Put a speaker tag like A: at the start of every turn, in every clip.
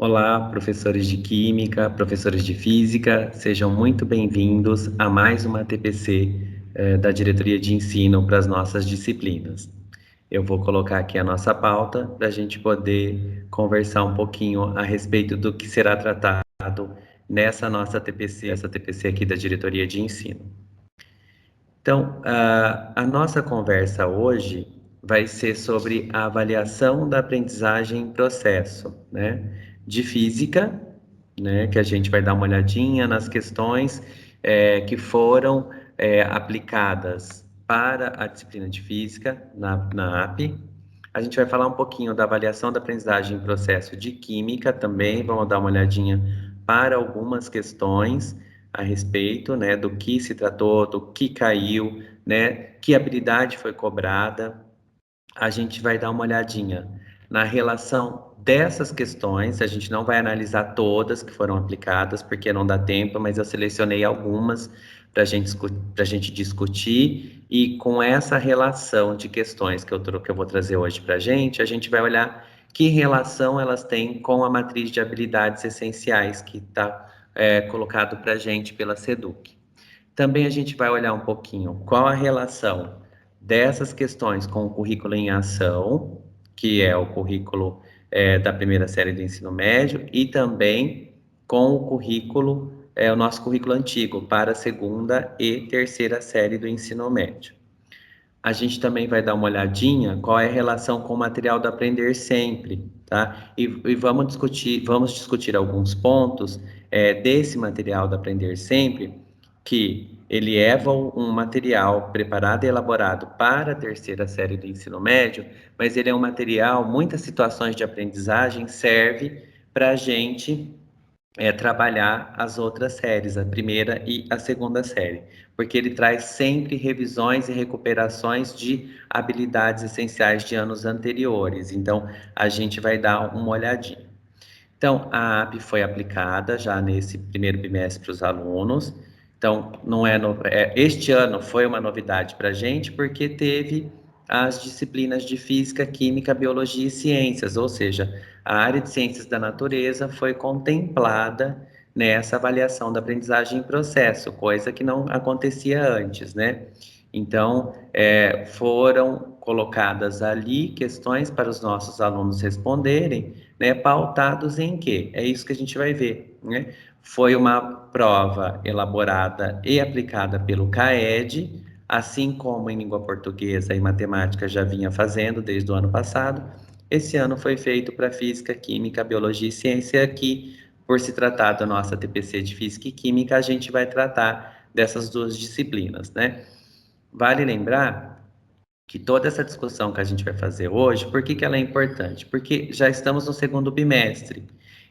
A: Olá, professores de Química, professores de Física, sejam muito bem-vindos a mais uma TPC da Diretoria de Ensino para as nossas disciplinas. Eu vou colocar aqui a nossa pauta para a gente poder conversar um pouquinho a respeito do que será tratado nessa nossa TPC, essa TPC aqui da Diretoria de Ensino. Então, a nossa conversa hoje vai ser sobre a avaliação da aprendizagem em processo, né, de física, né, que a gente vai dar uma olhadinha nas questões que foram aplicadas para a disciplina de física na AP. A gente vai falar um pouquinho da avaliação da aprendizagem em processo de química também, vamos dar uma olhadinha para algumas questões a respeito, né, do que se tratou, do que caiu, né, que habilidade foi cobrada. A gente vai dar uma olhadinha na relação dessas questões, a gente não vai analisar todas que foram aplicadas, porque não dá tempo, mas eu selecionei algumas para a gente discutir, e com essa relação de questões que eu vou trazer hoje para a gente vai olhar que relação elas têm com a matriz de habilidades essenciais que está colocado para a gente pela SEDUC. Também a gente vai olhar um pouquinho qual a relação dessas questões com o currículo em ação, que é o currículo da primeira série do ensino médio, e também com o currículo, o nosso currículo antigo, para a segunda e terceira série do ensino médio. A gente também vai dar uma olhadinha qual é a relação com o material do Aprender Sempre, tá? E vamos discutir alguns pontos desse material do Aprender Sempre, que ele é um material preparado e elaborado para a terceira série do ensino médio, mas ele é um material, muitas situações de aprendizagem serve para a gente trabalhar as outras séries, a primeira e a segunda série, porque ele traz sempre revisões e recuperações de habilidades essenciais de anos anteriores. Então, a gente vai dar uma olhadinha. Então, a AP foi aplicada já nesse primeiro bimestre para os alunos. Então, não é, este ano foi uma novidade para a gente, porque teve as disciplinas de Física, Química, Biologia e Ciências, ou seja, a área de Ciências da Natureza foi contemplada nessa avaliação da aprendizagem em processo, coisa que não acontecia antes, né? Então, foram colocadas ali questões para os nossos alunos responderem, né, pautados em quê? É isso que a gente vai ver, né? Foi uma prova elaborada e aplicada pelo CAED, assim como em língua portuguesa e matemática já vinha fazendo desde o ano passado. Esse ano foi feito para Física, Química, Biologia e Ciência, aqui, por se tratar da nossa TPC de Física e Química, a gente vai tratar dessas duas disciplinas, né? Vale lembrar que toda essa discussão que a gente vai fazer hoje, por que ela é importante? Porque já estamos no segundo bimestre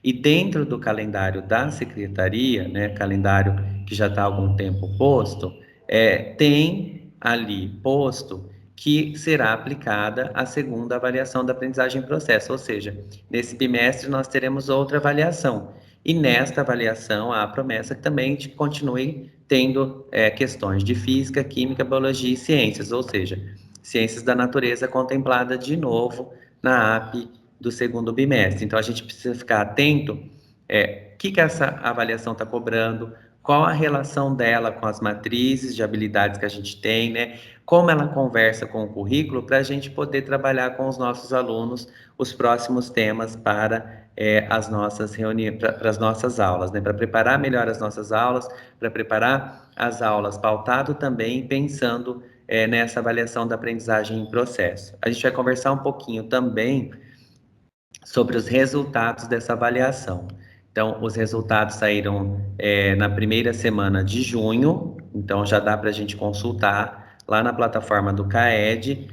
A: e dentro do calendário da secretaria, né, calendário que já está há algum tempo posto, tem ali posto que será aplicada a segunda avaliação da aprendizagem em processo, ou seja, nesse bimestre nós teremos outra avaliação. E nesta avaliação há a promessa que também a gente continue tendo questões de física, química, biologia e ciências, ou seja, ciências da natureza contemplada de novo na AP do segundo bimestre. Então a gente precisa ficar atento o que essa avaliação está cobrando, qual a relação dela com as matrizes de habilidades que a gente tem, né? Como ela conversa com o currículo para a gente poder trabalhar com os nossos alunos os próximos temas para as nossas reuniões, para as nossas aulas, né? Para preparar melhor as nossas aulas, para preparar as aulas pautado também pensando nessa avaliação da aprendizagem em processo. A gente vai conversar um pouquinho também sobre os resultados dessa avaliação. Então, os resultados saíram na primeira semana de junho, então já dá para a gente consultar lá na plataforma do CAED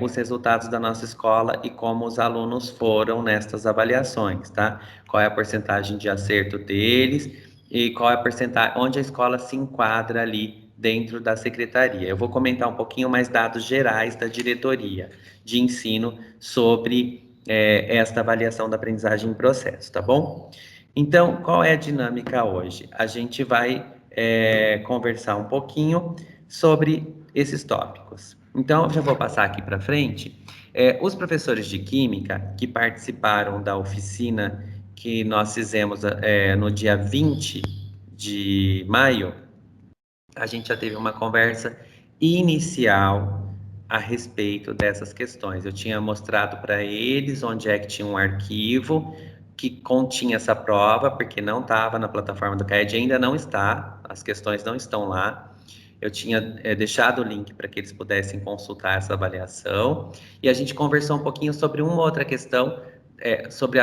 A: os resultados da nossa escola e como os alunos foram nestas avaliações, tá? Qual é a porcentagem de acerto deles e qual é a porcentagem, onde a escola se enquadra ali dentro da secretaria. Eu vou comentar um pouquinho mais dados gerais da diretoria de ensino sobre esta avaliação da aprendizagem em processo, tá bom? Então, qual é a dinâmica hoje? A gente vai conversar um pouquinho sobre esses tópicos. Então, eu já vou passar aqui para frente. Os professores de Química que participaram da oficina que nós fizemos no dia 20 de maio, a gente já teve uma conversa inicial a respeito dessas questões. Eu tinha mostrado para eles onde é que tinha um arquivo que continha essa prova, porque não estava na plataforma do CAED, ainda não está, as questões não estão lá. Eu tinha deixado o link para que eles pudessem consultar essa avaliação, e a gente conversou um pouquinho sobre uma outra questão,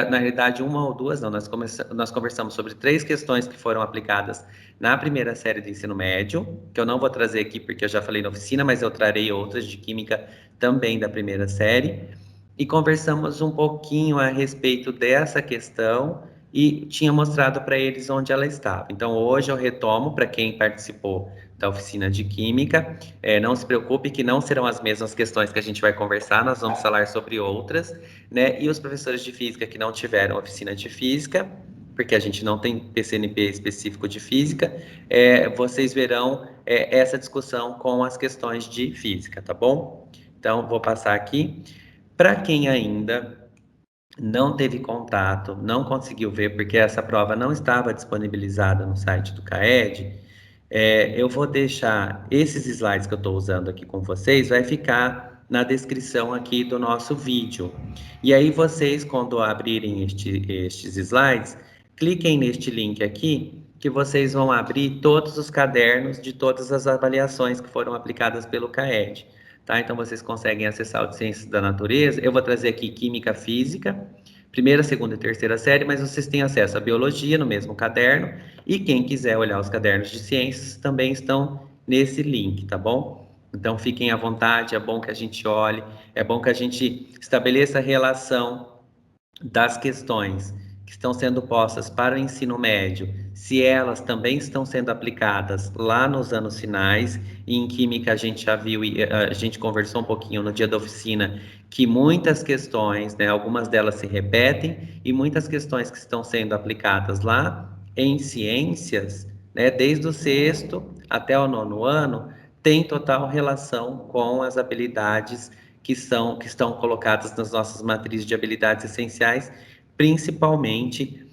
A: na realidade, uma ou duas, não, nós conversamos sobre 3 questões que foram aplicadas na primeira série do ensino médio, que eu não vou trazer aqui porque eu já falei na oficina, mas eu trarei outras de química também da primeira série, e conversamos um pouquinho a respeito dessa questão e tinha mostrado para eles onde ela estava. Então, hoje eu retomo para quem participou da oficina de química. Não se preocupe que não serão as mesmas questões que a gente vai conversar, nós vamos falar sobre outras, né? E os professores de física que não tiveram oficina de física, porque a gente não tem PCNP específico de física, vocês verão essa discussão com as questões de física, tá bom? Então, vou passar aqui. Para quem ainda não teve contato, não conseguiu ver, porque essa prova não estava disponibilizada no site do CAED, eu vou deixar esses slides que eu estou usando aqui com vocês, vai ficar na descrição aqui do nosso vídeo. E aí vocês, quando abrirem estes slides, cliquem neste link aqui, que vocês vão abrir todos os cadernos de todas as avaliações que foram aplicadas pelo CAED. Tá? Então, vocês conseguem acessar o de Ciências da Natureza. Eu vou trazer aqui Química Física, primeira, segunda e terceira série, mas vocês têm acesso à Biologia no mesmo caderno. E quem quiser olhar os cadernos de Ciências também estão nesse link, tá bom? Então, fiquem à vontade, é bom que a gente olhe, é bom que a gente estabeleça a relação das questões que estão sendo postas para o ensino médio, se elas também estão sendo aplicadas lá nos anos finais, e em química a gente já viu, e a gente conversou um pouquinho no dia da oficina, que muitas questões, né, algumas delas se repetem, e muitas questões que estão sendo aplicadas lá em ciências, né, desde o sexto até o nono ano, tem total relação com as habilidades que estão colocadas nas nossas matrizes de habilidades essenciais, principalmente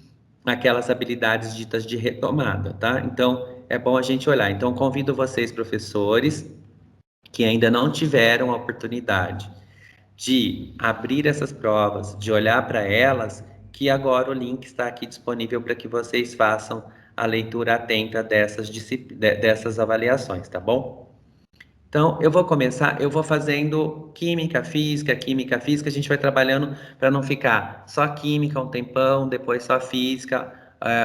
A: aquelas habilidades ditas de retomada, tá? Então, é bom a gente olhar. Então, convido vocês, professores, que ainda não tiveram a oportunidade de abrir essas provas, de olhar para elas, que agora o link está aqui disponível para que vocês façam a leitura atenta dessas avaliações, tá bom? Então, eu vou começar, eu vou fazendo química, física, a gente vai trabalhando para não ficar só química um tempão, depois só física,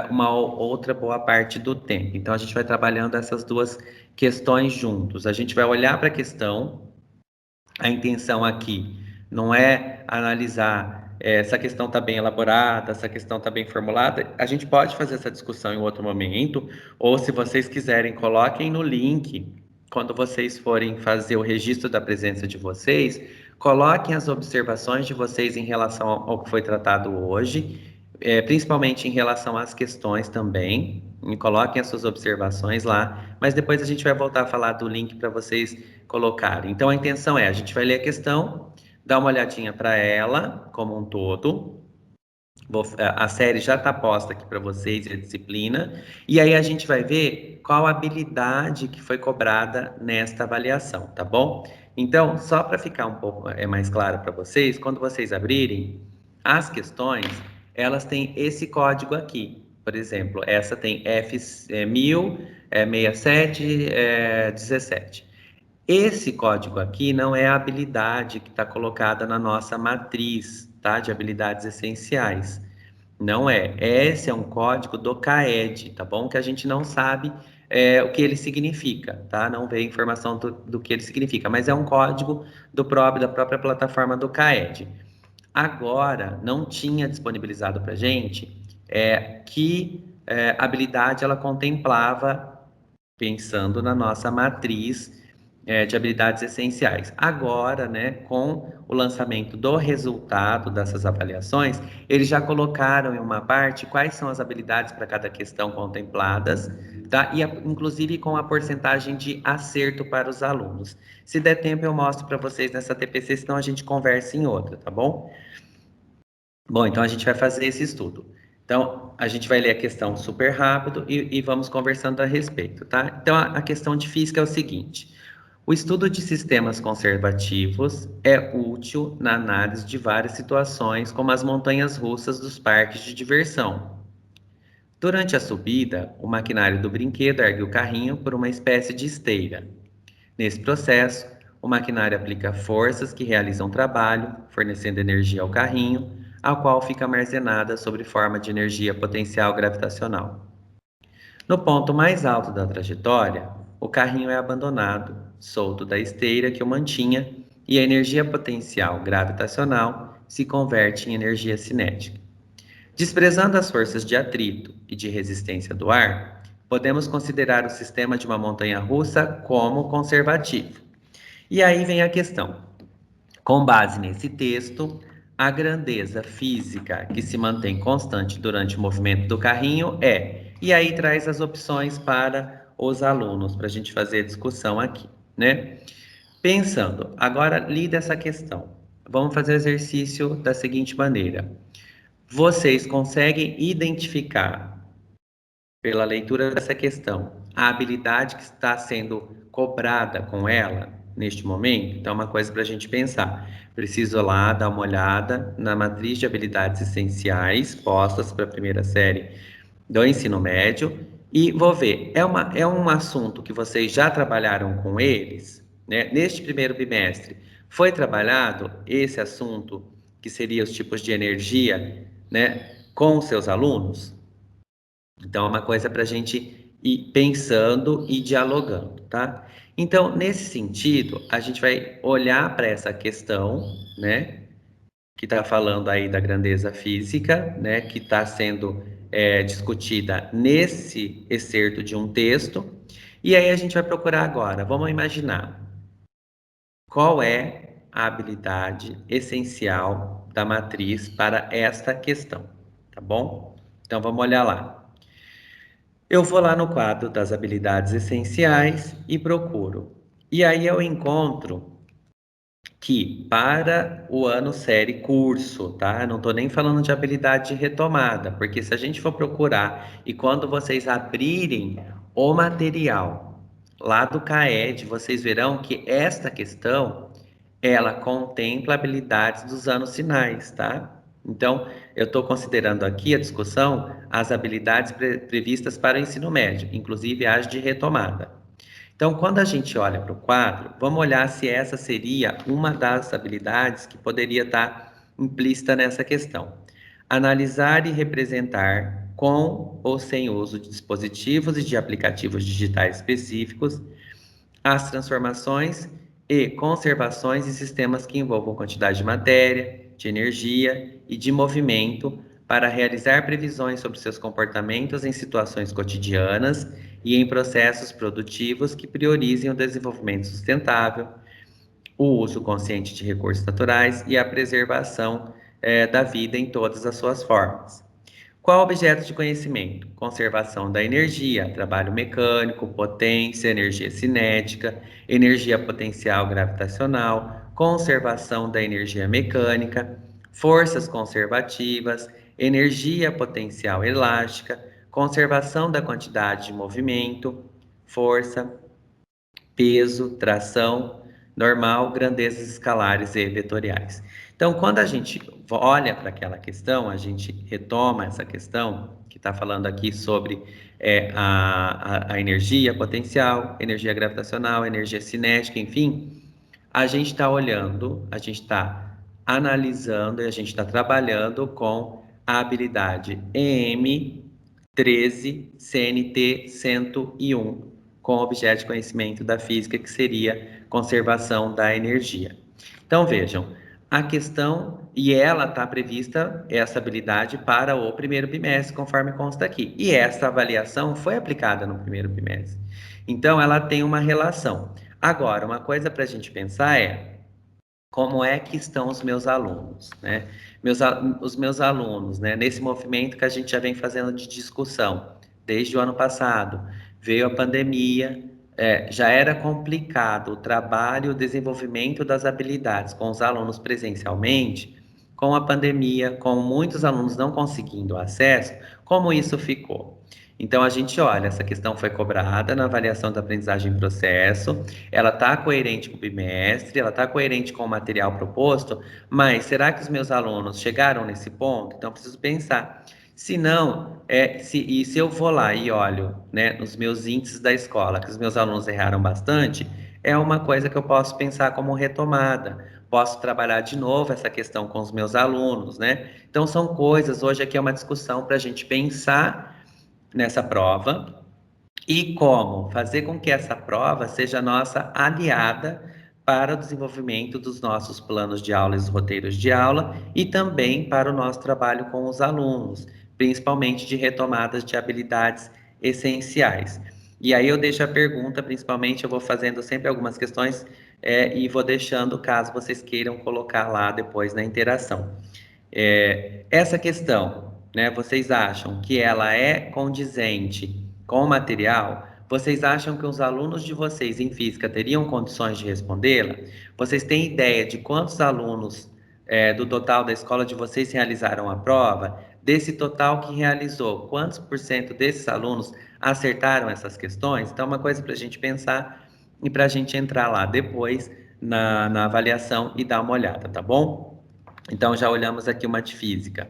A: uma outra boa parte do tempo. Então, a gente vai trabalhando essas duas questões juntos. A gente vai olhar para a questão, a intenção aqui não é analisar essa questão está bem elaborada, essa questão está bem formulada. A gente pode fazer essa discussão em outro momento, ou se vocês quiserem, coloquem no link, quando vocês forem fazer o registro da presença de vocês, coloquem as observações de vocês em relação ao que foi tratado hoje, principalmente em relação às questões também, e coloquem as suas observações lá, mas depois a gente vai voltar a falar do link para vocês colocarem. Então, a intenção a gente vai ler a questão, dar uma olhadinha para ela como um todo. A série já está posta aqui para vocês, a disciplina, e aí a gente vai ver qual habilidade que foi cobrada nesta avaliação, tá bom? Então, só para ficar um pouco mais claro para vocês, quando vocês abrirem as questões, elas têm esse código aqui. Por exemplo, essa tem F106717. Esse código aqui não é a habilidade que está colocada na nossa matriz, tá? De habilidades essenciais. Não é. Esse é um código do CAED, tá bom? Que a gente não sabe o que ele significa, tá? Não vê informação do que ele significa, mas é um código da própria plataforma do CAED. Agora, não tinha disponibilizado para a gente que habilidade ela contemplava, pensando na nossa matriz de habilidades essenciais. Agora, né, com o lançamento do resultado dessas avaliações, eles já colocaram em uma parte quais são as habilidades para cada questão contempladas, tá? E inclusive com a porcentagem de acerto para os alunos. Se der tempo, eu mostro para vocês nessa TPC, senão a gente conversa em outra, tá bom? Bom, então a gente vai fazer esse estudo. Então, a gente vai ler a questão super rápido e vamos conversando a respeito, tá? Então, a questão de física é o seguinte: o estudo de sistemas conservativos é útil na análise de várias situações, como as montanhas russas dos parques de diversão. Durante a subida, o maquinário do brinquedo ergue o carrinho por uma espécie de esteira. Nesse processo, o maquinário aplica forças que realizam trabalho, fornecendo energia ao carrinho, a qual fica armazenada sob forma de energia potencial gravitacional. No ponto mais alto da trajetória, o carrinho é abandonado, solto da esteira que o mantinha, e a energia potencial gravitacional se converte em energia cinética. Desprezando as forças de atrito e de resistência do ar, podemos considerar o sistema de uma montanha-russa como conservativo. E aí vem a questão. Com base nesse texto, a grandeza física que se mantém constante durante o movimento do carrinho é. E aí traz as opções para os alunos, para a gente fazer a discussão aqui, né? Pensando, agora lida essa questão. Vamos fazer o exercício da seguinte maneira. Vocês conseguem identificar, pela leitura dessa questão, a habilidade que está sendo cobrada com ela neste momento? Então, é uma coisa para a gente pensar. Preciso lá dar uma olhada na matriz de habilidades essenciais postas para a primeira série do ensino médio e vou ver, é um assunto que vocês já trabalharam com eles, né? Neste primeiro bimestre, foi trabalhado esse assunto, que seria os tipos de energia, né, com os seus alunos? Então, é uma coisa para a gente ir pensando e dialogando, tá? Então, nesse sentido, a gente vai olhar para essa questão, né, que está falando aí da grandeza física, né, que está sendo discutida nesse excerto de um texto, e aí a gente vai procurar agora, vamos imaginar, qual é a habilidade essencial da matriz para esta questão, tá bom? Então, vamos olhar lá. Eu vou lá no quadro das habilidades essenciais e procuro. E aí eu encontro que para o ano série curso, tá? Eu não estou nem falando de habilidade de retomada, porque se a gente for procurar e quando vocês abrirem o material lá do CAED, vocês verão que esta questão ela contempla habilidades dos anos finais, tá? Então, eu estou considerando aqui a discussão as habilidades previstas para o ensino médio, inclusive as de retomada. Então, quando a gente olha para o quadro, vamos olhar se essa seria uma das habilidades que poderia estar implícita nessa questão. Analisar e representar com ou sem uso de dispositivos e de aplicativos digitais específicos as transformações e conservações em sistemas que envolvam quantidade de matéria, de energia e de movimento para realizar previsões sobre seus comportamentos em situações cotidianas e em processos produtivos que priorizem o desenvolvimento sustentável, o uso consciente de recursos naturais e a preservação da vida em todas as suas formas. Qual objeto de conhecimento? Conservação da energia, trabalho mecânico, potência, energia cinética, energia potencial gravitacional, conservação da energia mecânica, forças conservativas, energia potencial elástica, conservação da quantidade de movimento, força, peso, tração, normal, grandezas escalares e vetoriais. Então, quando a gente olha para aquela questão, a gente retoma essa questão que está falando aqui sobre a energia potencial, energia gravitacional, energia cinética, enfim, a gente está olhando, a gente está analisando e a gente está trabalhando com a habilidade EM 13 CNT 101, com objeto de conhecimento da física, que seria conservação da energia. Então, vejam, a questão, e ela está prevista, essa habilidade, para o primeiro bimestre, conforme consta aqui. E essa avaliação foi aplicada no primeiro bimestre. Então, ela tem uma relação. Agora, uma coisa para a gente pensar é como é que estão os meus alunos, né? Os meus alunos, né? Nesse movimento que a gente já vem fazendo de discussão desde o ano passado, veio a pandemia, já era complicado o trabalho e o desenvolvimento das habilidades com os alunos presencialmente. com a pandemia, com muitos alunos não conseguindo acesso, como isso ficou? Então, a gente olha, essa questão foi cobrada na avaliação da aprendizagem em processo, ela está coerente com o bimestre, ela está coerente com o material proposto, mas será que os meus alunos chegaram nesse ponto? Então, eu preciso pensar. Se não, se eu vou lá e olho, né, nos meus índices da escola, que os meus alunos erraram bastante, é uma coisa que eu posso pensar como retomada. Posso trabalhar de novo essa questão com os meus alunos, né? Então, são coisas, hoje aqui é uma discussão para a gente pensar nessa prova e como fazer com que essa prova seja nossa aliada para o desenvolvimento dos nossos planos de aula e os roteiros de aula e também para o nosso trabalho com os alunos, principalmente de retomadas de habilidades essenciais. E aí eu deixo a pergunta, principalmente eu vou fazendo sempre algumas questões e vou deixando caso vocês queiram colocar lá depois na interação. Essa questão, né, vocês acham que ela é condizente com o material? Vocês acham que os alunos de vocês em física teriam condições de respondê-la? Vocês têm ideia de quantos alunos do total da escola de vocês realizaram a prova? Desse total que realizou, quantos por cento desses alunos acertaram essas questões? Então, é uma coisa para a gente pensar e para a gente entrar lá depois na avaliação e dar uma olhada, tá bom? Então, já olhamos aqui uma de física.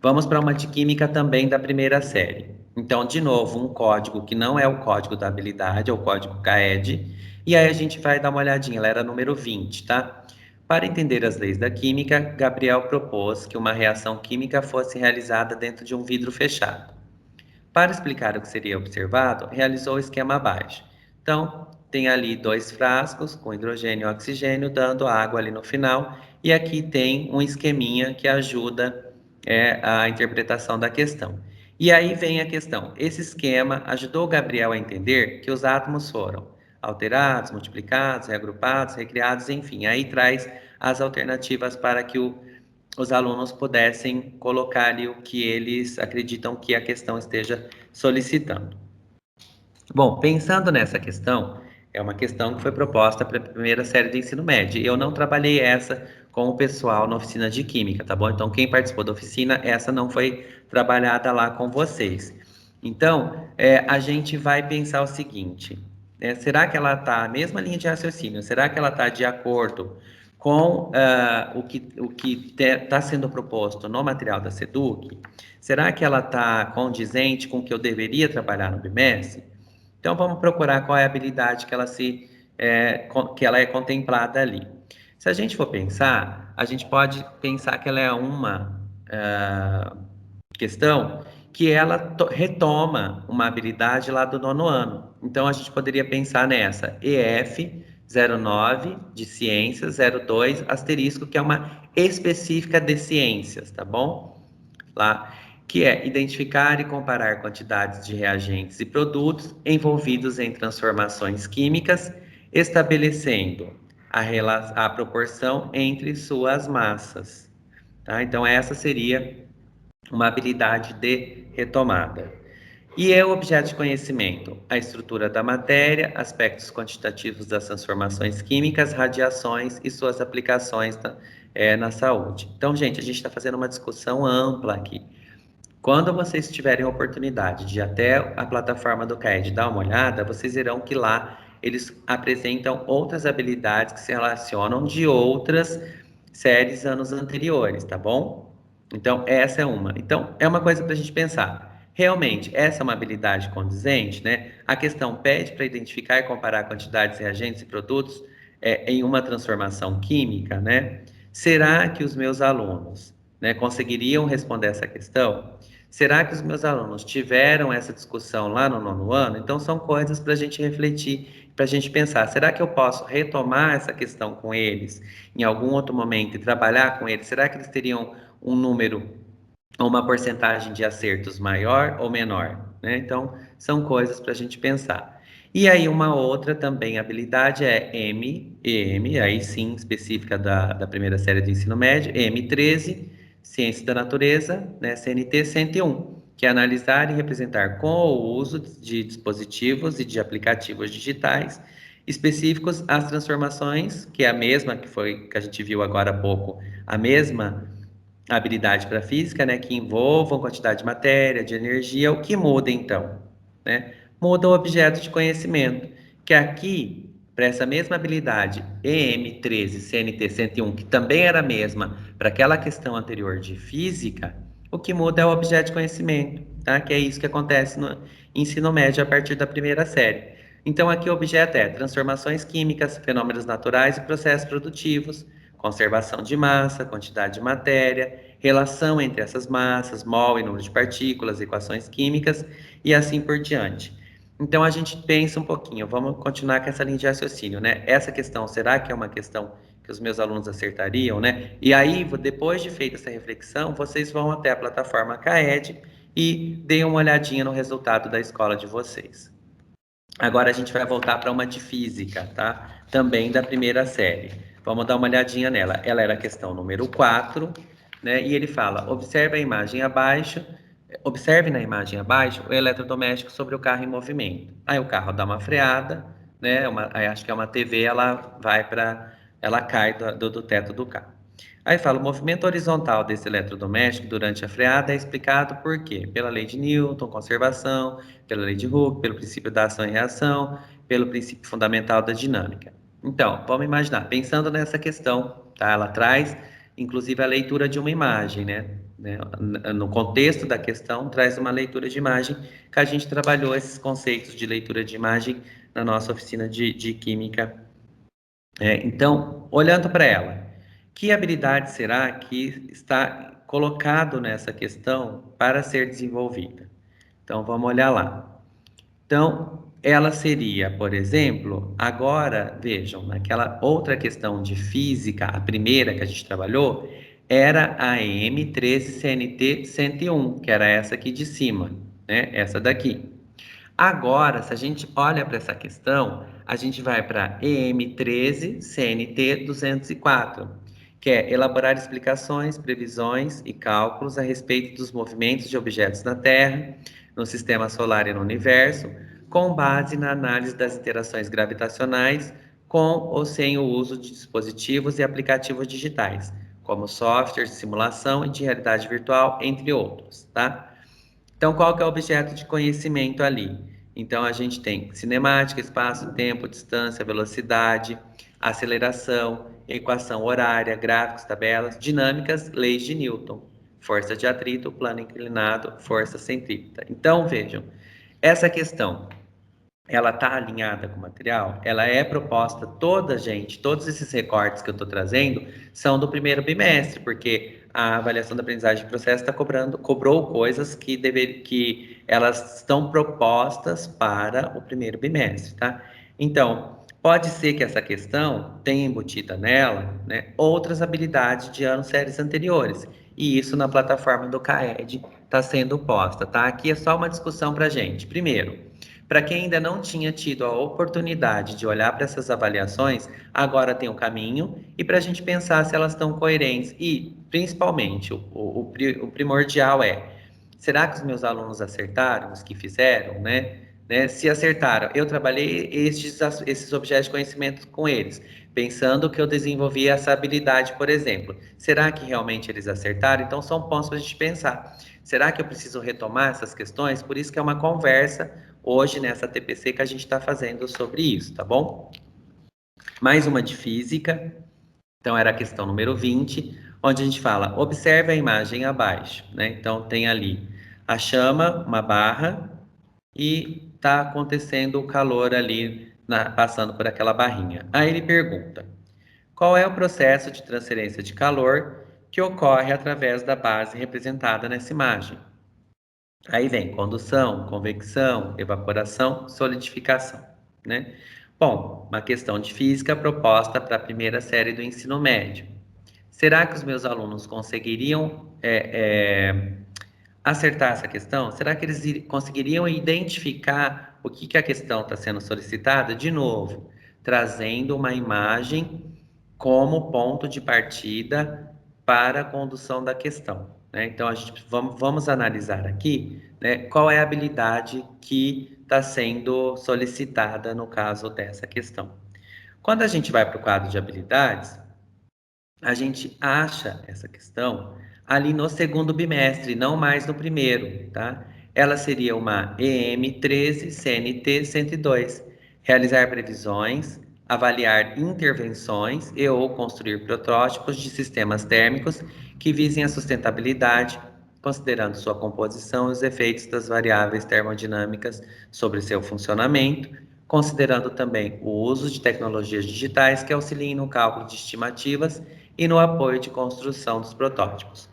A: Vamos para uma de química também da primeira série. Então, de novo, um código que não é o código da habilidade, é o código CAED. E aí a gente vai dar uma olhadinha, ela era número 20, tá? Para entender as leis da química, Gabriel propôs que uma reação química fosse realizada dentro de um vidro fechado. Para explicar o que seria observado, realizou o esquema abaixo. Então, tem ali dois frascos com hidrogênio e oxigênio, dando água ali no final, e aqui tem um esqueminha que ajuda a interpretação da questão. E aí vem a questão: esse esquema ajudou o Gabriel a entender que os átomos foram alterados, multiplicados, reagrupados, recriados, enfim. Aí traz as alternativas para que os alunos pudessem colocar ali o que eles acreditam que a questão esteja solicitando. Bom, pensando nessa questão, é uma questão que foi proposta para a primeira série do ensino médio. Eu não trabalhei essa com o pessoal na oficina de química, tá bom? Então, quem participou da oficina, essa não foi trabalhada lá com vocês. Então, a gente vai pensar o seguinte: será que ela está, a mesma linha de raciocínio, será que ela está de acordo com o que está sendo proposto no material da SEDUC? Será que ela está condizente com o que eu deveria trabalhar no bimestre? Então, vamos procurar qual é a habilidade que que ela é contemplada ali. Se a gente for pensar, a gente pode pensar que ela é uma questão que ela retoma uma habilidade lá do nono ano. Então, a gente poderia pensar nessa EF 09 de ciências, 02 asterisco, que é uma específica de ciências, tá bom? Lá, que é identificar e comparar quantidades de reagentes e produtos envolvidos em transformações químicas, estabelecendo a proporção entre suas massas. Tá? Então, essa seria uma habilidade de retomada. E é o objeto de conhecimento, a estrutura da matéria, aspectos quantitativos das transformações químicas, radiações e suas aplicações na saúde. Então, gente, a gente está fazendo uma discussão ampla aqui. Quando vocês tiverem a oportunidade de ir até a plataforma do CAED dar uma olhada, vocês verão que lá eles apresentam outras habilidades que se relacionam de outras séries anos anteriores, tá bom? Então, essa é uma. Então, é uma coisa para a gente pensar. Realmente, essa é uma habilidade condizente, né? A questão pede para identificar e comparar quantidades de reagentes e produtos em uma transformação química, né? Será que os meus alunos, né, conseguiriam responder essa questão? Será que os meus alunos tiveram essa discussão lá no nono ano? Então, são coisas para a gente refletir, para a gente pensar: será que eu posso retomar essa questão com eles em algum outro momento e trabalhar com eles? Será que eles teriam um número ou uma porcentagem de acertos maior ou menor? Né? Então, são coisas para a gente pensar. E aí, uma outra também habilidade é EM, aí sim, específica da primeira série do ensino médio, M13, Ciência da Natureza, né, CNT 101, que é analisar e representar com o uso de dispositivos e de aplicativos digitais específicos as transformações, que é a mesma que a gente viu agora há pouco, a mesma habilidade para física, né, que envolvam quantidade de matéria, de energia. O que muda então, né? Muda o objeto de conhecimento, que aqui, para essa mesma habilidade EM13, CNT 101, que também era a mesma para aquela questão anterior de física, o que muda é o objeto de conhecimento, tá? Que é isso que acontece no ensino médio a partir da primeira série. Então, aqui o objeto é transformações químicas, fenômenos naturais e processos produtivos, conservação de massa, quantidade de matéria, relação entre essas massas, mol e número de partículas, equações químicas e assim por diante. Então a gente pensa um pouquinho, vamos continuar com essa linha de raciocínio, né? Essa questão, será que é uma questão que os meus alunos acertariam, né? E aí, depois de feita essa reflexão, vocês vão até a plataforma CAED e deem uma olhadinha no resultado da escola de vocês. Agora a gente vai voltar para uma de física, tá? Também da primeira série. Vamos dar uma olhadinha nela. Ela era a questão número 4, né? E ele fala: observe a imagem abaixo, observe na imagem abaixo o eletrodoméstico sobre o carro em movimento. Aí o carro dá uma freada, né? Aí acho que é uma TV, ela cai do teto do carro. Aí fala, o movimento horizontal desse eletrodoméstico durante a freada é explicado por quê? Pela lei de Newton, conservação, pela lei de Hooke, pelo princípio da ação e reação, pelo princípio fundamental da dinâmica. Então, vamos imaginar, pensando nessa questão, tá? Ela traz, inclusive, a leitura de uma imagem, né? No contexto da questão, traz uma leitura de imagem, que a gente trabalhou esses conceitos de leitura de imagem na nossa oficina de Química. Então, olhando para ela, que habilidade será que está colocado nessa questão para ser desenvolvida? Então, vamos olhar lá. Então, ela seria, por exemplo, agora, vejam, naquela outra questão de física, a primeira que a gente trabalhou, era a M13CNT 101, que era essa aqui de cima, né? Essa daqui. Agora, se a gente olha para essa questão, a gente vai para EM13 CNT 204, que é elaborar explicações, previsões e cálculos a respeito dos movimentos de objetos na Terra, no sistema solar e no universo, com base na análise das interações gravitacionais com ou sem o uso de dispositivos e aplicativos digitais, como softwares de simulação e de realidade virtual, entre outros, tá? Então, qual que é o objeto de conhecimento ali? Então, a gente tem cinemática, espaço, tempo, distância, velocidade, aceleração, equação horária, gráficos, tabelas, dinâmicas, leis de Newton, força de atrito, plano inclinado, força centrípeta. Então, vejam, essa questão ela está alinhada com o material, ela é proposta toda, gente, todos esses recortes que eu estou trazendo são do primeiro bimestre, porque a avaliação da aprendizagem de processo cobrou coisas que elas estão propostas para o primeiro bimestre, tá? Então, pode ser que essa questão tenha embutida nela, né, outras habilidades de anos séries anteriores, e isso na plataforma do CAED está sendo posta, tá? Aqui é só uma discussão para gente. Primeiro, para quem ainda não tinha tido a oportunidade de olhar para essas avaliações, agora tem um caminho e para a gente pensar se elas estão coerentes. E, principalmente, o primordial é: será que os meus alunos acertaram, os que fizeram, né? Se acertaram, eu trabalhei esses objetos de conhecimento com eles, pensando que eu desenvolvi essa habilidade, por exemplo. Será que realmente eles acertaram? Então, são pontos para a gente pensar. Será que eu preciso retomar essas questões? Por isso que é uma conversa hoje nessa TPC que a gente está fazendo sobre isso, tá bom? Mais uma de física, então era a questão número 20, onde a gente fala, observe a imagem abaixo, né? Então tem ali a chama, uma barra, e está acontecendo o calor ali, passando por aquela barrinha. Aí ele pergunta, qual é o processo de transferência de calor que ocorre através da base representada nessa imagem? Aí vem condução, convecção, evaporação, solidificação, né? Bom, uma questão de física proposta para a primeira série do ensino médio. Será que os meus alunos conseguiriam acertar essa questão? Será que eles conseguiriam identificar o que a questão está sendo solicitada? De novo, trazendo uma imagem como ponto de partida para a condução da questão, né? Então, vamos analisar aqui, né, qual é a habilidade que está sendo solicitada no caso dessa questão. Quando a gente vai para o quadro de habilidades, a gente acha essa questão ali no segundo bimestre, não mais no primeiro, tá? Ela seria uma EM13 CNT 102. Realizar previsões, avaliar intervenções e ou construir protótipos de sistemas térmicos que visem a sustentabilidade, considerando sua composição e os efeitos das variáveis termodinâmicas sobre seu funcionamento, considerando também o uso de tecnologias digitais que auxiliem no cálculo de estimativas e no apoio de construção dos protótipos.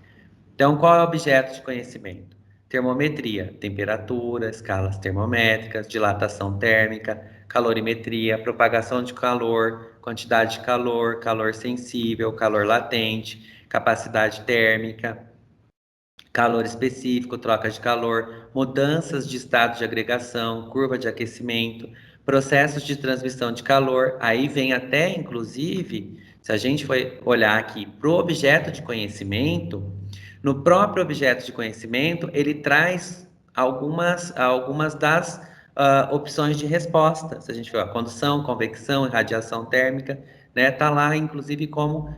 A: Então, qual é o objeto de conhecimento? Termometria, temperatura, escalas termométricas, dilatação térmica, calorimetria, propagação de calor, quantidade de calor, calor sensível, calor latente, capacidade térmica, calor específico, troca de calor, mudanças de estado de agregação, curva de aquecimento, processos de transmissão de calor. Aí vem até, inclusive, se a gente for olhar aqui para o objeto de conhecimento, no próprio objeto de conhecimento, ele traz algumas das opções de resposta. Se a gente for condução, convecção, radiação térmica, né? Tá lá, inclusive, como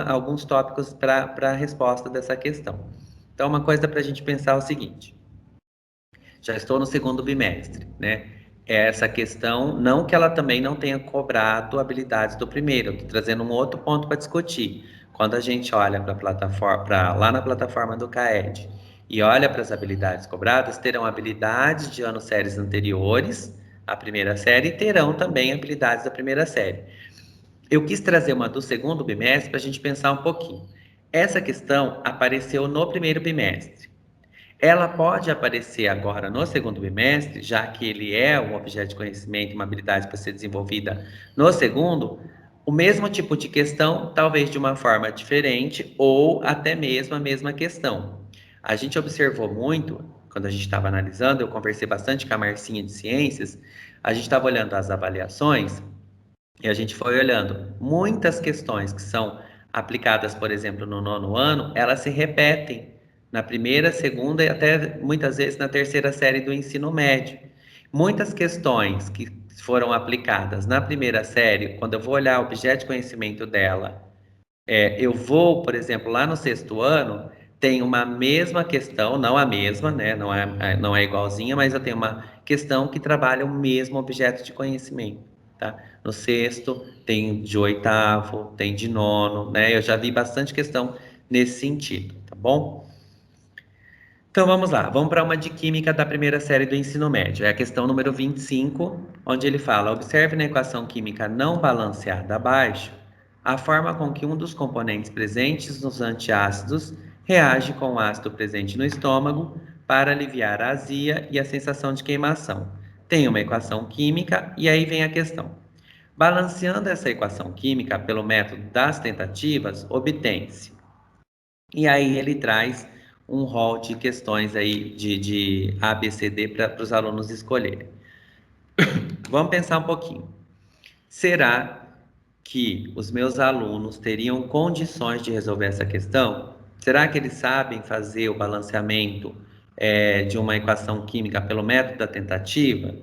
A: alguns tópicos para a resposta dessa questão. Então, uma coisa para a gente pensar é o seguinte: já estou no segundo bimestre, né? Essa questão, não que ela também não tenha cobrado habilidades do primeiro, eu estou trazendo um outro ponto para discutir. Quando a gente olha para a plataforma, lá na plataforma do CAED e olha para as habilidades cobradas, terão habilidades de anos séries anteriores à primeira série e terão também habilidades da primeira série. Eu quis trazer uma do segundo bimestre para a gente pensar um pouquinho. Essa questão apareceu no primeiro bimestre. Ela pode aparecer agora no segundo bimestre, já que ele é um objeto de conhecimento, uma habilidade para ser desenvolvida no segundo, o mesmo tipo de questão, talvez de uma forma diferente, ou até mesmo a mesma questão. A gente observou muito, quando a gente estava analisando, eu conversei bastante com a Marcinha de Ciências, a gente estava olhando as avaliações e a gente foi olhando. Muitas questões que são aplicadas, por exemplo, no nono ano, elas se repetem na primeira, segunda e até muitas vezes na terceira série do ensino médio. Muitas questões que foram aplicadas na primeira série, quando eu vou olhar o objeto de conhecimento dela, eu vou, por exemplo, lá no sexto ano, tem uma mesma questão, não a mesma, né? Não é igualzinha, mas eu tenho uma questão que trabalha o mesmo objeto de conhecimento, tá? No sexto, tem de oitavo, tem de nono, né? Eu já vi bastante questão nesse sentido, tá bom? Então vamos lá, vamos para uma de química da primeira série do ensino médio. É a questão número 25, onde ele fala: observe na equação química não balanceada abaixo a forma com que um dos componentes presentes nos antiácidos reage com o ácido presente no estômago para aliviar a azia e a sensação de queimação. Tem uma equação química e aí vem a questão. Balanceando essa equação química pelo método das tentativas, obtém-se. E aí ele traz um rol de questões aí de A, B, C, D para os alunos escolherem. Vamos pensar um pouquinho. Será que os meus alunos teriam condições de resolver essa questão? Será que eles sabem fazer o balanceamento de uma equação química pelo método da tentativa?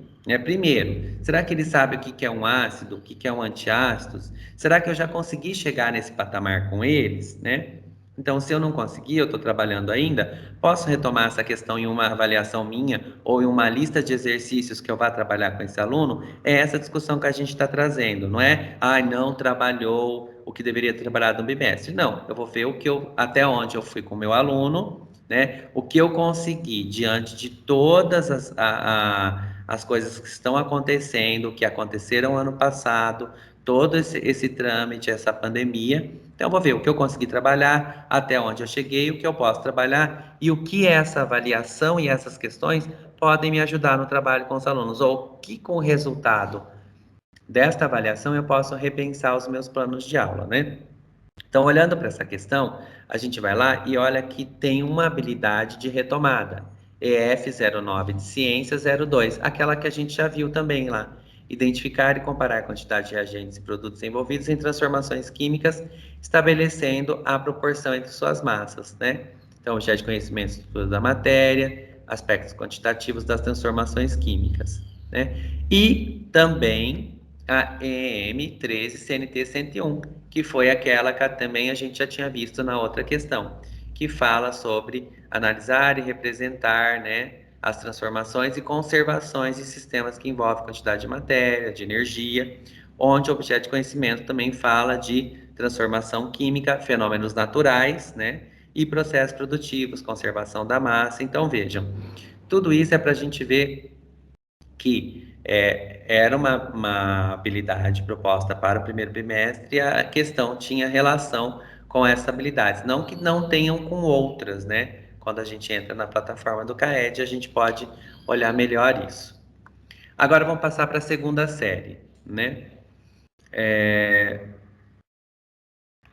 A: Primeiro, será que eles sabem o que é um ácido, o que é um antiácido? Será que eu já consegui chegar nesse patamar com eles, né? Então, se eu não conseguir, eu estou trabalhando ainda, posso retomar essa questão em uma avaliação minha ou em uma lista de exercícios que eu vá trabalhar com esse aluno? É essa discussão que a gente está trazendo, não é? Não trabalhou o que deveria ter trabalhado no bimestre. Não, eu vou ver até onde eu fui com o meu aluno, né? O que eu consegui diante de todas as coisas que estão acontecendo, que aconteceram ano passado, todo esse trâmite, essa pandemia. Então, eu vou ver o que eu consegui trabalhar, até onde eu cheguei, o que eu posso trabalhar e o que essa avaliação e essas questões podem me ajudar no trabalho com os alunos, ou que com o resultado desta avaliação eu posso repensar os meus planos de aula, né? Então, olhando para essa questão, a gente vai lá e olha que tem uma habilidade de retomada. EF09 de Ciência 02, aquela que a gente já viu também lá. Identificar e comparar a quantidade de reagentes e produtos envolvidos em transformações químicas, estabelecendo a proporção entre suas massas, né? Então, já de conhecimento da matéria, aspectos quantitativos das transformações químicas, né? E também a EM13 CNT 101, que foi aquela que também a gente já tinha visto na outra questão, que fala sobre analisar e representar, né, as transformações e conservações de sistemas que envolvem quantidade de matéria, de energia, onde o objeto de conhecimento também fala de transformação química, fenômenos naturais, né, e processos produtivos, conservação da massa. Então, vejam, tudo isso é para a gente ver que era uma habilidade proposta para o primeiro bimestre e a questão tinha relação com essas habilidades, não que não tenham com outras, né? Quando a gente entra na plataforma do CAED, a gente pode olhar melhor isso. Agora vamos passar para a segunda série, né?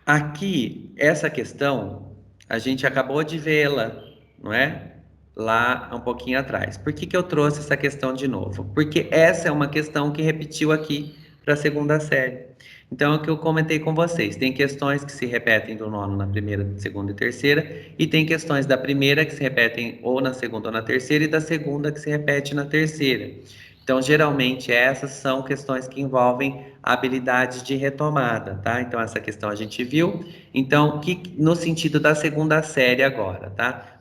A: Aqui, essa questão, a gente acabou de vê-la, não é? Lá um pouquinho atrás. Por que que eu trouxe essa questão de novo? Porque essa é uma questão que repetiu aqui para a segunda série. Então, é o que eu comentei com vocês. Tem questões que se repetem do nono na primeira, segunda e terceira, e tem questões da primeira que se repetem ou na segunda ou na terceira, e da segunda que se repete na terceira. Então, geralmente, essas são questões que envolvem habilidades de retomada, tá? Então, essa questão a gente viu. Então, no sentido da segunda série agora, tá?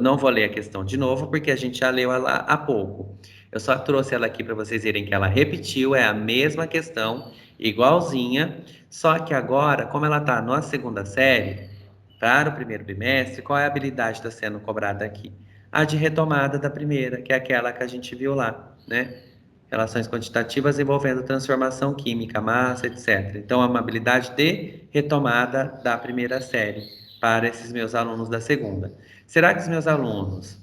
A: Não vou ler a questão de novo, porque a gente já leu ela há pouco. Eu só trouxe ela aqui para vocês verem que ela repetiu, é a mesma questão, igualzinha, só que agora, como ela está na segunda série, para o primeiro bimestre, qual é a habilidade que está sendo cobrada aqui? A de retomada da primeira, que é aquela que a gente viu lá, né? Relações quantitativas envolvendo transformação química, massa, etc. Então, é uma habilidade de retomada da primeira série para esses meus alunos da segunda. Será que os meus alunos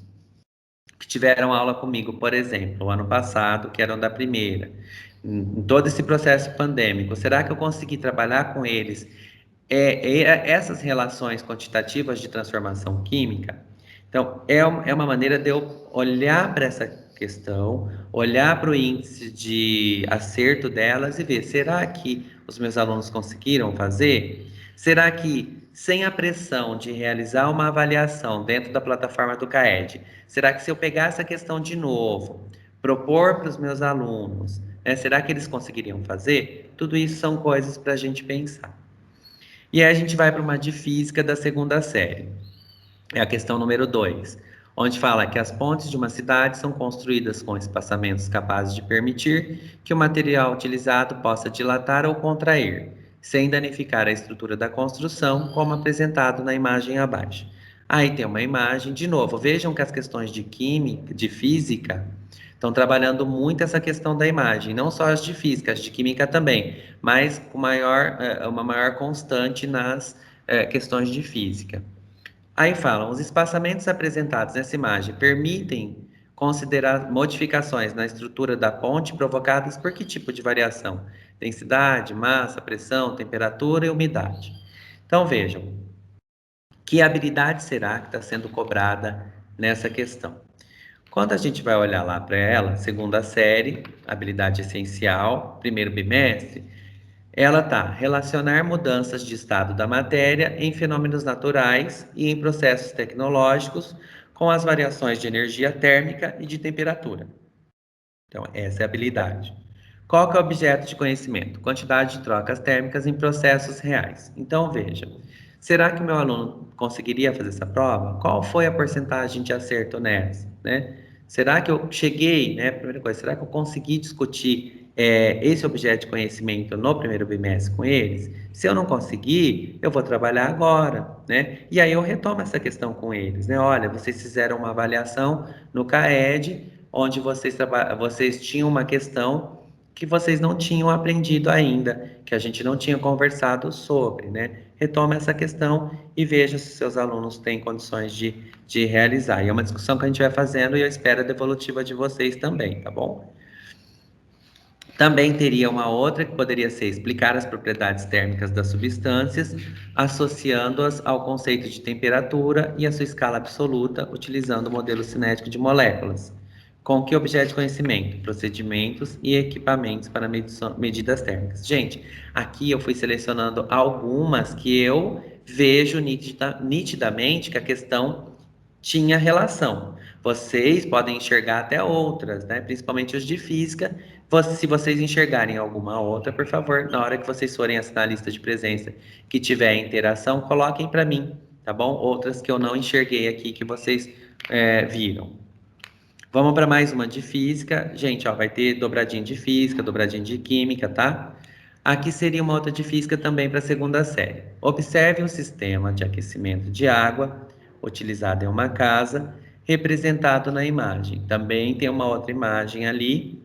A: que tiveram aula comigo, por exemplo, o ano passado, que eram da primeira, em todo esse processo pandêmico, será que eu consegui trabalhar com eles essas relações quantitativas de transformação química? Então, é uma maneira de eu olhar para essa questão, olhar para o índice de acerto delas e ver, será que os meus alunos conseguiram fazer? Será que, sem a pressão de realizar uma avaliação dentro da plataforma do CAED, será que se eu pegar essa questão de novo, propor para os meus alunos, né, será que eles conseguiriam fazer? Tudo isso são coisas para a gente pensar. E aí a gente vai para uma de física da segunda série. É a questão número 2, onde fala que as pontes de uma cidade são construídas com espaçamentos capazes de permitir que o material utilizado possa dilatar ou contrair, sem danificar a estrutura da construção, como apresentado na imagem abaixo. Aí tem uma imagem, de novo, vejam que as questões de química, de física, estão trabalhando muito essa questão da imagem, não só as de física, as de química também, mas com uma maior constante nas questões de física. Aí falam, os espaçamentos apresentados nessa imagem permitem considerar modificações na estrutura da ponte provocadas por que tipo de variação? Densidade, massa, pressão, temperatura e umidade. Então vejam, que habilidade será que está sendo cobrada nessa questão? Quando a gente vai olhar lá para ela, segunda série, habilidade essencial, primeiro bimestre, ela tá relacionar mudanças de estado da matéria em fenômenos naturais e em processos tecnológicos com as variações de energia térmica e de temperatura. Então, essa é a habilidade. Qual que é o objeto de conhecimento? Quantidade de trocas térmicas em processos reais. Então, veja, será que o meu aluno conseguiria fazer essa prova? Qual foi a porcentagem de acerto nessa, né? Será que eu cheguei, né? Primeira coisa, será que eu consegui discutir esse objeto de conhecimento no primeiro bimestre com eles? Se eu não conseguir, eu vou trabalhar agora, né? E aí eu retomo essa questão com eles, né? Olha, vocês fizeram uma avaliação no CAED, onde vocês tinham uma questão que vocês não tinham aprendido ainda, que a gente não tinha conversado sobre, né? Retoma essa questão e veja se seus alunos têm condições de realizar. E é uma discussão que a gente vai fazendo e eu espero a devolutiva de vocês também, tá bom? Também teria uma outra que poderia ser explicar as propriedades térmicas das substâncias, associando-as ao conceito de temperatura e a sua escala absoluta, utilizando o modelo cinético de moléculas. Com que objeto de conhecimento? Procedimentos e equipamentos para medidas térmicas. Gente, aqui eu fui selecionando algumas que eu vejo nitidamente que a questão tinha relação. Vocês podem enxergar até outras, né? Principalmente os de física. Se vocês enxergarem alguma outra, por favor, na hora que vocês forem assinar a lista de presença que tiver interação, coloquem para mim, tá bom? Outras que eu não enxerguei aqui, que vocês viram. Vamos para mais uma de física. Gente, ó, vai ter dobradinha de física, dobradinha de química, tá? Aqui seria uma outra de física também para a segunda série. Observe um sistema de aquecimento de água utilizado em uma casa, representado na imagem. Também tem uma outra imagem ali.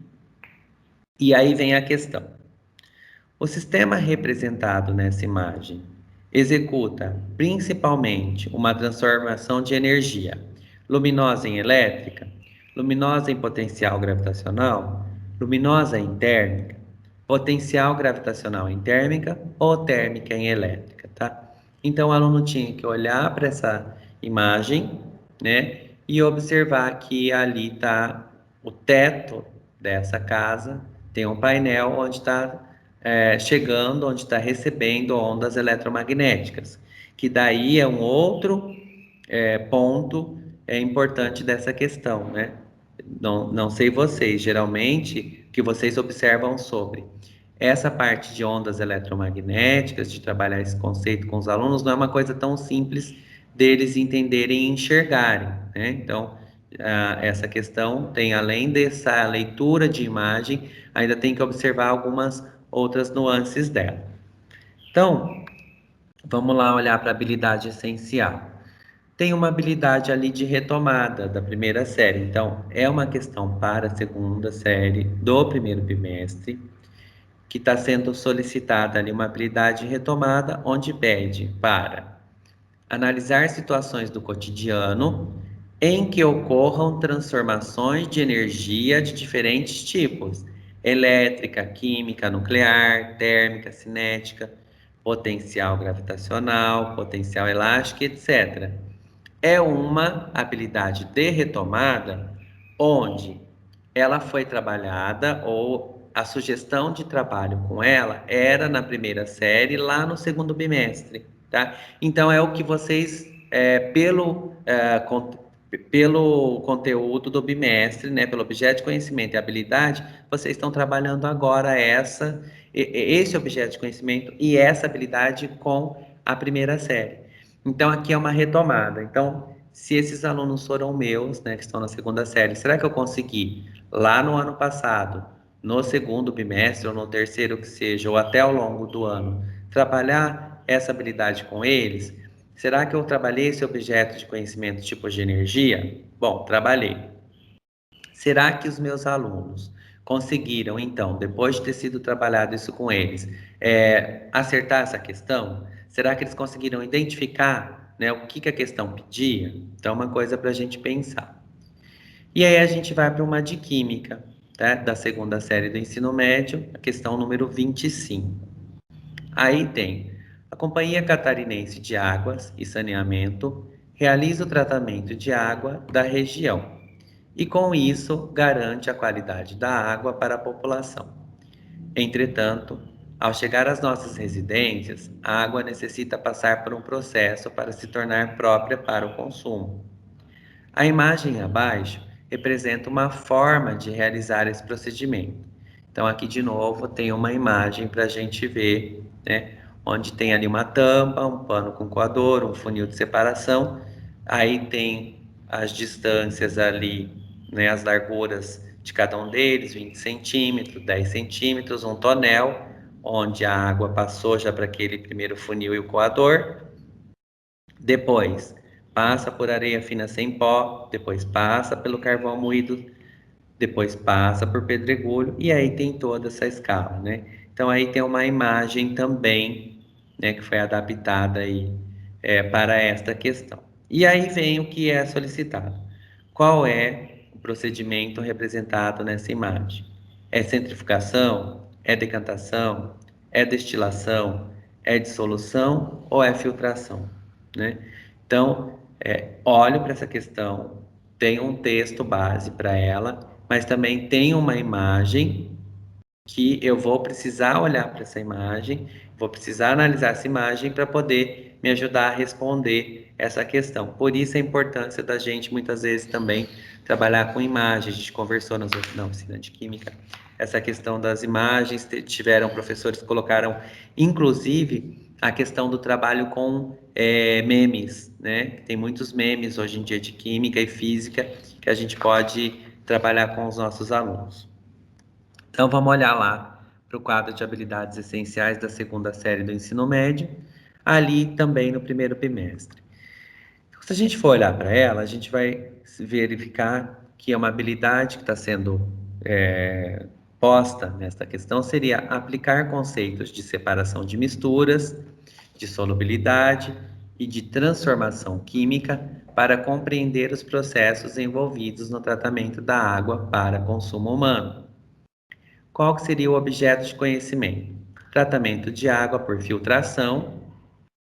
A: E aí vem a questão. O sistema representado nessa imagem executa principalmente uma transformação de energia luminosa em elétrica, luminosa em potencial gravitacional, luminosa em térmica, potencial gravitacional em térmica ou térmica em elétrica, tá? Então o aluno tinha que olhar para essa imagem, né, e observar que ali está o teto dessa casa, tem um painel onde está chegando, onde está recebendo ondas eletromagnéticas, que daí é um outro ponto importante dessa questão, né? Não sei vocês, geralmente, o que vocês observam sobre essa parte de ondas eletromagnéticas, de trabalhar esse conceito com os alunos, não é uma coisa tão simples deles entenderem e enxergarem, né? Então, essa questão tem, além dessa leitura de imagem, ainda tem que observar algumas outras nuances dela. Então, vamos lá olhar para a habilidade essencial. Tem uma habilidade ali de retomada da primeira série, então é uma questão para a segunda série do primeiro bimestre, que está sendo solicitada ali uma habilidade de retomada, onde pede para analisar situações do cotidiano em que ocorram transformações de energia de diferentes tipos: elétrica, química, nuclear, térmica, cinética, potencial gravitacional, potencial elástico, etc. É uma habilidade de retomada onde ela foi trabalhada, ou a sugestão de trabalho com ela era na primeira série, lá no segundo bimestre, tá? Então é o que vocês, pelo conteúdo do bimestre, né, pelo objeto de conhecimento e habilidade, vocês estão trabalhando agora esse objeto de conhecimento e essa habilidade com a primeira série. Então aqui é uma retomada. Então, se esses alunos foram meus, né, que estão na segunda série, será que eu consegui lá no ano passado, no segundo bimestre ou no terceiro que seja, ou até ao longo do ano, trabalhar essa habilidade com eles? Será que eu trabalhei esse objeto de conhecimento tipo de energia? Bom, trabalhei. Será que os meus alunos conseguiram, então, depois de ter sido trabalhado isso com eles, acertar essa questão? Será que eles conseguiram identificar, né, o que a questão pedia? Então, uma coisa para a gente pensar. E aí a gente vai para uma de química, tá? Da segunda série do ensino médio, a questão número 25. Aí tem: a Companhia Catarinense de Águas e Saneamento realiza o tratamento de água da região e, com isso, garante a qualidade da água para a população. Entretanto, ao chegar às nossas residências, a água necessita passar por um processo para se tornar própria para o consumo. A imagem abaixo representa uma forma de realizar esse procedimento. Então, aqui de novo tem uma imagem para a gente ver, né? Onde tem ali uma tampa, um pano com coador, um funil de separação. Aí tem as distâncias ali, né? As larguras de cada um deles: 20 centímetros, 10 centímetros, um tonel, onde a água passou já para aquele primeiro funil e o coador. Depois passa por areia fina sem pó, depois passa pelo carvão moído, depois passa por pedregulho, e aí tem toda essa escala, né? Então aí tem uma imagem também, né, que foi adaptada aí para esta questão. E aí vem o que é solicitado. Qual é o procedimento representado nessa imagem? É centrifugação? É decantação? É destilação? É dissolução ou é filtração, né? Então, olho para essa questão, tem um texto base para ela, mas também tem uma imagem que eu vou precisar olhar para essa imagem, vou precisar analisar essa imagem para poder me ajudar a responder essa questão. Por isso a importância da gente, muitas vezes, também trabalhar com imagens. A gente conversou na oficina de Química, essa questão das imagens, tiveram professores que colocaram, inclusive, a questão do trabalho com memes, né? Tem muitos memes hoje em dia de química e física que a gente pode trabalhar com os nossos alunos. Então, vamos olhar lá para o quadro de habilidades essenciais da segunda série do ensino médio, ali também no primeiro bimestre. Se a gente for olhar para ela, a gente vai verificar que é uma habilidade que está sendo posta nesta questão seria aplicar conceitos de separação de misturas, de solubilidade e de transformação química para compreender os processos envolvidos no tratamento da água para consumo humano. Qual que seria o objeto de conhecimento? Tratamento de água por filtração,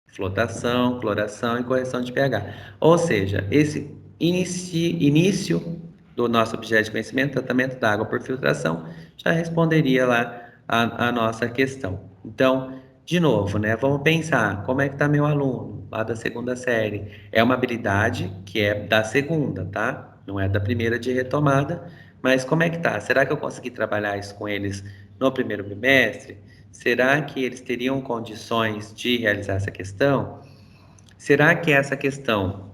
A: flotação, cloração e correção de pH. Ou seja, esse início do nosso objeto de conhecimento, tratamento da água por filtração, já responderia lá a nossa questão. Então, de novo, né? Vamos pensar, como é que está meu aluno lá da segunda série? É uma habilidade que é da segunda, tá? Não é da primeira de retomada, mas como é que tá? Será que eu consegui trabalhar isso com eles no primeiro bimestre? Será que eles teriam condições de realizar essa questão? Será que essa questão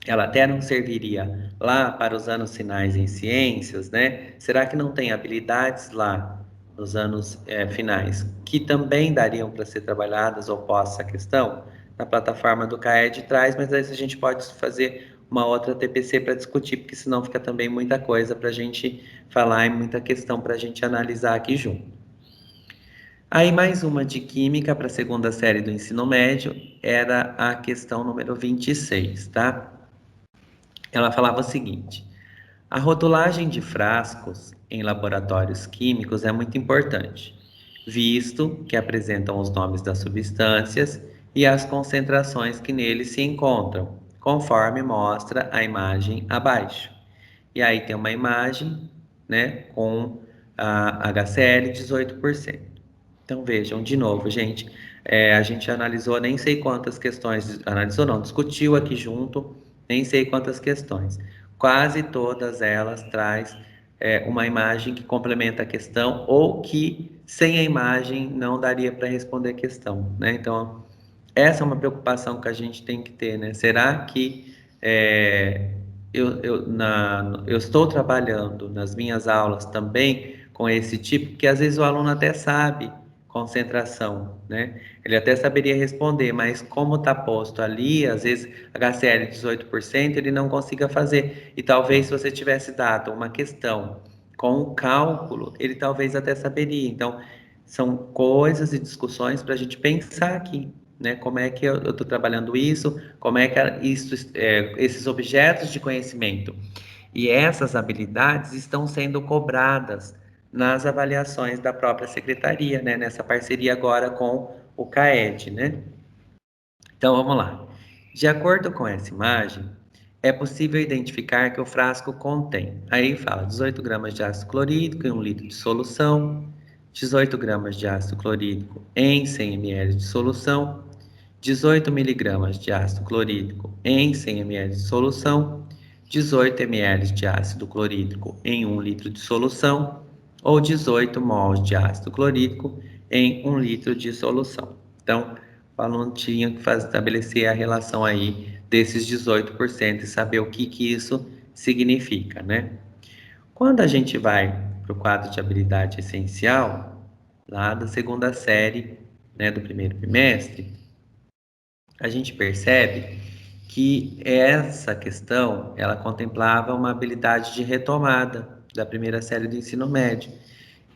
A: ela até não serviria lá para os anos finais em ciências, né? Será que não tem habilidades lá nos anos finais que também dariam para ser trabalhadas ou pós essa questão? Na plataforma do CAED traz, mas aí a gente pode fazer uma outra TPC para discutir, porque senão fica também muita coisa para a gente falar e muita questão para a gente analisar aqui junto. Aí mais uma de química para a segunda série do ensino médio era a questão número 26, tá? Ela falava o seguinte: a rotulagem de frascos em laboratórios químicos é muito importante, visto que apresentam os nomes das substâncias e as concentrações que neles se encontram, conforme mostra a imagem abaixo. E aí tem uma imagem, né, com a HCl 18%. Então vejam, de novo, gente, a gente analisou nem sei quantas questões, analisou não, discutiu aqui junto, nem sei quantas questões. Quase todas elas traz uma imagem que complementa a questão ou que sem a imagem não daria para responder a questão, né? Então, essa é uma preocupação que a gente tem que ter, né? Será que eu estou trabalhando nas minhas aulas também com esse tipo, que às vezes o aluno até sabe concentração, né? Ele até saberia responder, mas como está posto ali, às vezes HCl 18%, ele não consiga fazer. E talvez se você tivesse dado uma questão com o cálculo, ele talvez até saberia. Então, são coisas e discussões para a gente pensar aqui, né? Como é que eu estou trabalhando isso? Como é que esses objetos de conhecimento e essas habilidades estão sendo cobradas nas avaliações da própria secretaria, né? Nessa parceria agora com o CAED, né? Então vamos lá. De acordo com essa imagem, é possível identificar que o frasco contém, aí fala 18 gramas de ácido clorídrico em 1 litro de solução, 18 gramas de ácido clorídrico em 100 ml de solução, 18 miligramas de ácido clorídrico em 100 ml de solução, 18 ml de ácido clorídrico em 1 litro de solução ou 18 mols de ácido clorídrico em 1 litro de solução. Então, o aluno tinha que estabelecer a relação aí desses 18% e saber o que isso significa, né? Quando a gente vai para o quadro de habilidade essencial, lá da segunda série, né, do primeiro bimestre, a gente percebe que essa questão, ela contemplava uma habilidade de retomada da primeira série do ensino médio,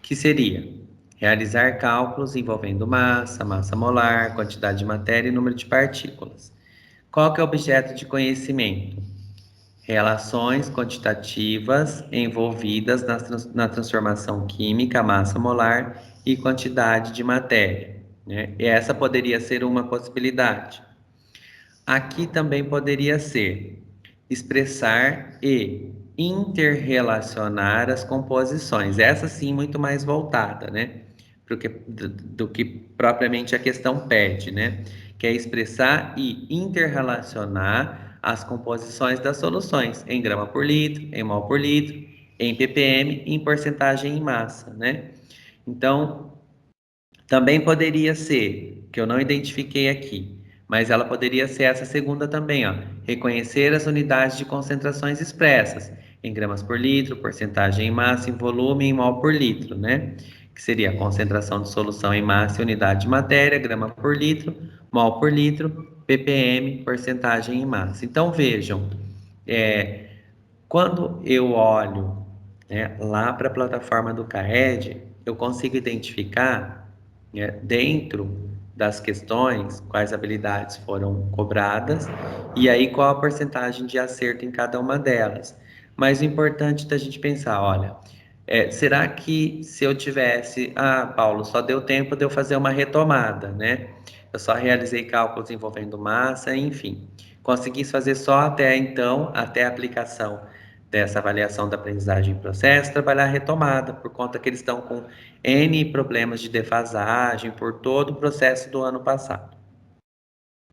A: que seria realizar cálculos envolvendo massa, massa molar, quantidade de matéria e número de partículas. Qual que é o objeto de conhecimento? Relações quantitativas envolvidas na transformação química, massa molar e quantidade de matéria, né? E essa poderia ser uma possibilidade. Aqui também poderia ser expressar e interrelacionar as composições. Essa sim muito mais voltada, né? Do que propriamente a questão pede, né? Que é expressar e interrelacionar as composições das soluções em grama por litro, em mol por litro, em ppm, em porcentagem em massa, né? Então, Também poderia ser, que eu não identifiquei aqui, mas ela poderia ser essa segunda também, ó. Reconhecer as unidades de concentrações expressas em gramas por litro, porcentagem em massa, em volume, em mol por litro, né? Que seria a concentração de solução em massa e unidade de matéria, grama por litro, mol por litro, ppm, porcentagem em massa. Então vejam, quando eu olho, né, lá para a plataforma do CAED, eu consigo identificar, né, dentro das questões quais habilidades foram cobradas e aí qual a porcentagem de acerto em cada uma delas. Mas o importante da gente pensar, olha, será que se eu tivesse, Paulo, só deu tempo de eu fazer uma retomada, né? Eu só realizei cálculos envolvendo massa, enfim. Consegui fazer só até então, até a aplicação dessa avaliação da aprendizagem em processo, trabalhar a retomada, por conta que eles estão com N problemas de defasagem por todo o processo do ano passado.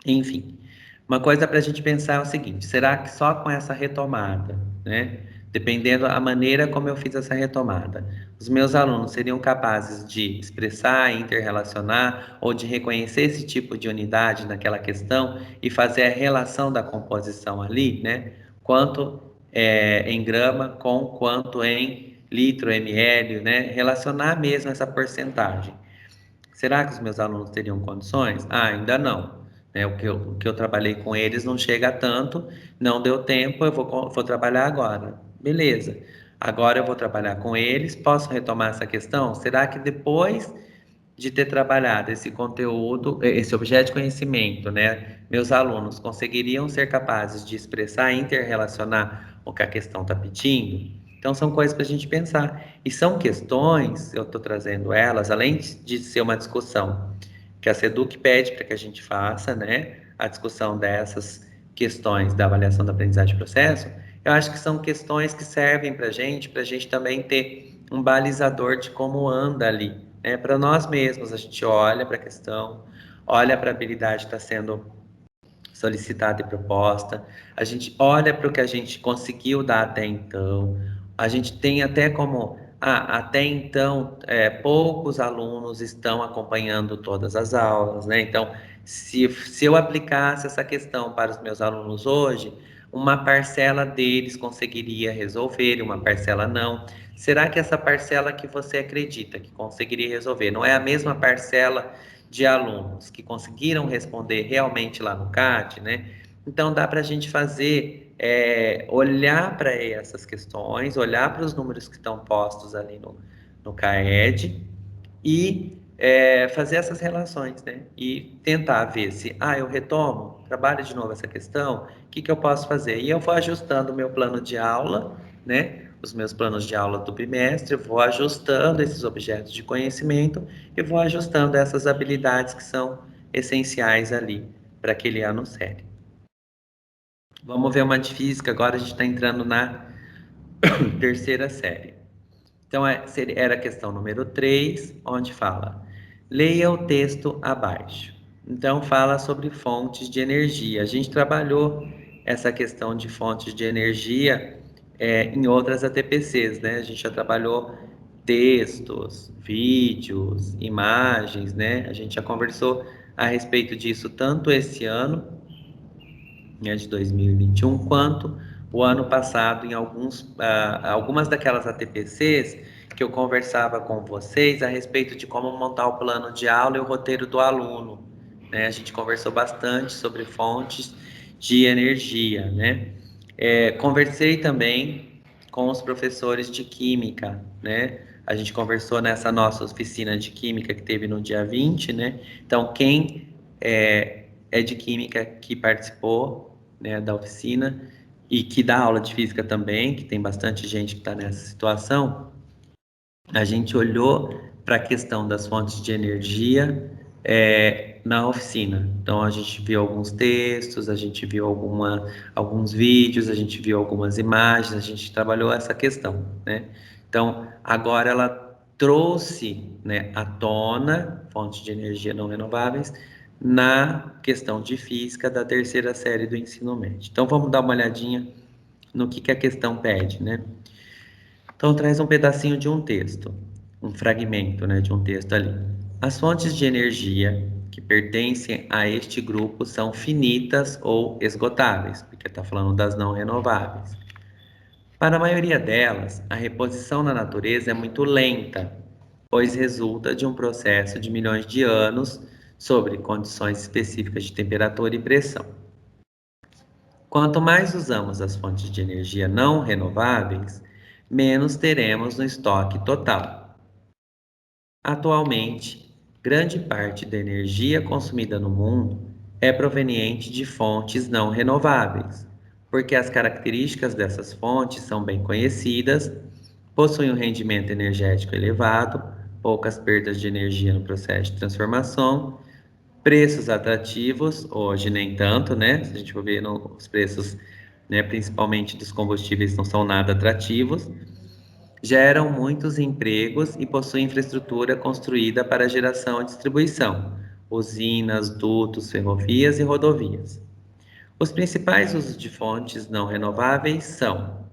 A: Enfim, uma coisa para a gente pensar é o seguinte: será que só com essa retomada, né? Dependendo da maneira como eu fiz essa retomada, os meus alunos seriam capazes de expressar, interrelacionar ou de reconhecer esse tipo de unidade naquela questão e fazer a relação da composição ali, né? Quanto em grama com quanto em litro, ml, né? Relacionar mesmo essa porcentagem. Será que os meus alunos teriam condições? Ainda não. Né? O que eu trabalhei com eles não chega a tanto, não deu tempo, eu vou trabalhar agora. Beleza. Agora eu vou trabalhar com eles, posso retomar essa questão? Será que depois de ter trabalhado esse conteúdo, esse objeto de conhecimento, né, meus alunos conseguiriam ser capazes de expressar e interrelacionar o que a questão está pedindo? Então, são coisas para a gente pensar. E são questões, eu estou trazendo elas, além de ser uma discussão que a SEDUC pede para que a gente faça, né, a discussão dessas questões da avaliação da aprendizagem de processo, eu acho que são questões que servem para a gente também ter um balizador de como anda ali, né, para nós mesmos. A gente olha para a questão, olha para a habilidade que está sendo solicitada e proposta, a gente olha para o que a gente conseguiu dar até então, a gente tem até como, até então, poucos alunos estão acompanhando todas as aulas, né? Então, se eu aplicasse essa questão para os meus alunos hoje, uma parcela deles conseguiria resolver, uma parcela não. Será que essa parcela que você acredita que conseguiria resolver não é a mesma parcela de alunos que conseguiram responder realmente lá no CAT, né? Então dá para a gente fazer, olhar para essas questões, olhar para os números que estão postos ali no CAED e fazer essas relações, né? E tentar ver se, eu retomo, trabalho de novo essa questão, o que eu posso fazer? E eu vou ajustando o meu plano de aula, né? Os meus planos de aula do bimestre, vou ajustando esses objetos de conhecimento e vou ajustando essas habilidades que são essenciais ali para aquele ano sério. Vamos ver uma de física, agora a gente está entrando na terceira série. Então, era a questão número 3, onde fala: leia o texto abaixo. Então, fala sobre fontes de energia. A gente trabalhou essa questão de fontes de energia em outras ATPCs, né? A gente já trabalhou textos, vídeos, imagens, né? A gente já conversou a respeito disso tanto esse ano, né, de 2021, quanto o ano passado em algumas daquelas ATPCs que eu conversava com vocês a respeito de como montar o plano de aula e o roteiro do aluno, né? A gente conversou bastante sobre fontes de energia, né? Conversei também com os professores de química, né? A gente conversou nessa nossa oficina de química que teve no dia 20, né? Então, quem é de química que participou, né, da oficina e que dá aula de física também, que tem bastante gente que está nessa situação, a gente olhou para a questão das fontes de energia na oficina. Então, a gente viu alguns textos, a gente viu alguns vídeos, a gente viu algumas imagens, a gente trabalhou essa questão, né? Então, agora ela trouxe, né, à tona fontes de energia não renováveis na questão de física da terceira série do ensino médio. Então, vamos dar uma olhadinha no que a questão pede, né? Então, traz um pedacinho de um texto, um fragmento, né, de um texto ali. As fontes de energia que pertencem a este grupo são finitas ou esgotáveis, porque está falando das não renováveis. Para a maioria delas, a reposição na natureza é muito lenta, pois resulta de um processo de milhões de anos sobre condições específicas de temperatura e pressão. Quanto mais usamos as fontes de energia não renováveis, menos teremos no estoque total. Atualmente, grande parte da energia consumida no mundo é proveniente de fontes não renováveis, porque as características dessas fontes são bem conhecidas, possuem um rendimento energético elevado, poucas perdas de energia no processo de transformação, preços atrativos, hoje nem tanto, né? Se a gente for ver, os preços, né, principalmente dos combustíveis, não são nada atrativos, geram muitos empregos e possuem infraestrutura construída para geração e distribuição, usinas, dutos, ferrovias e rodovias. Os principais usos de fontes não renováveis são: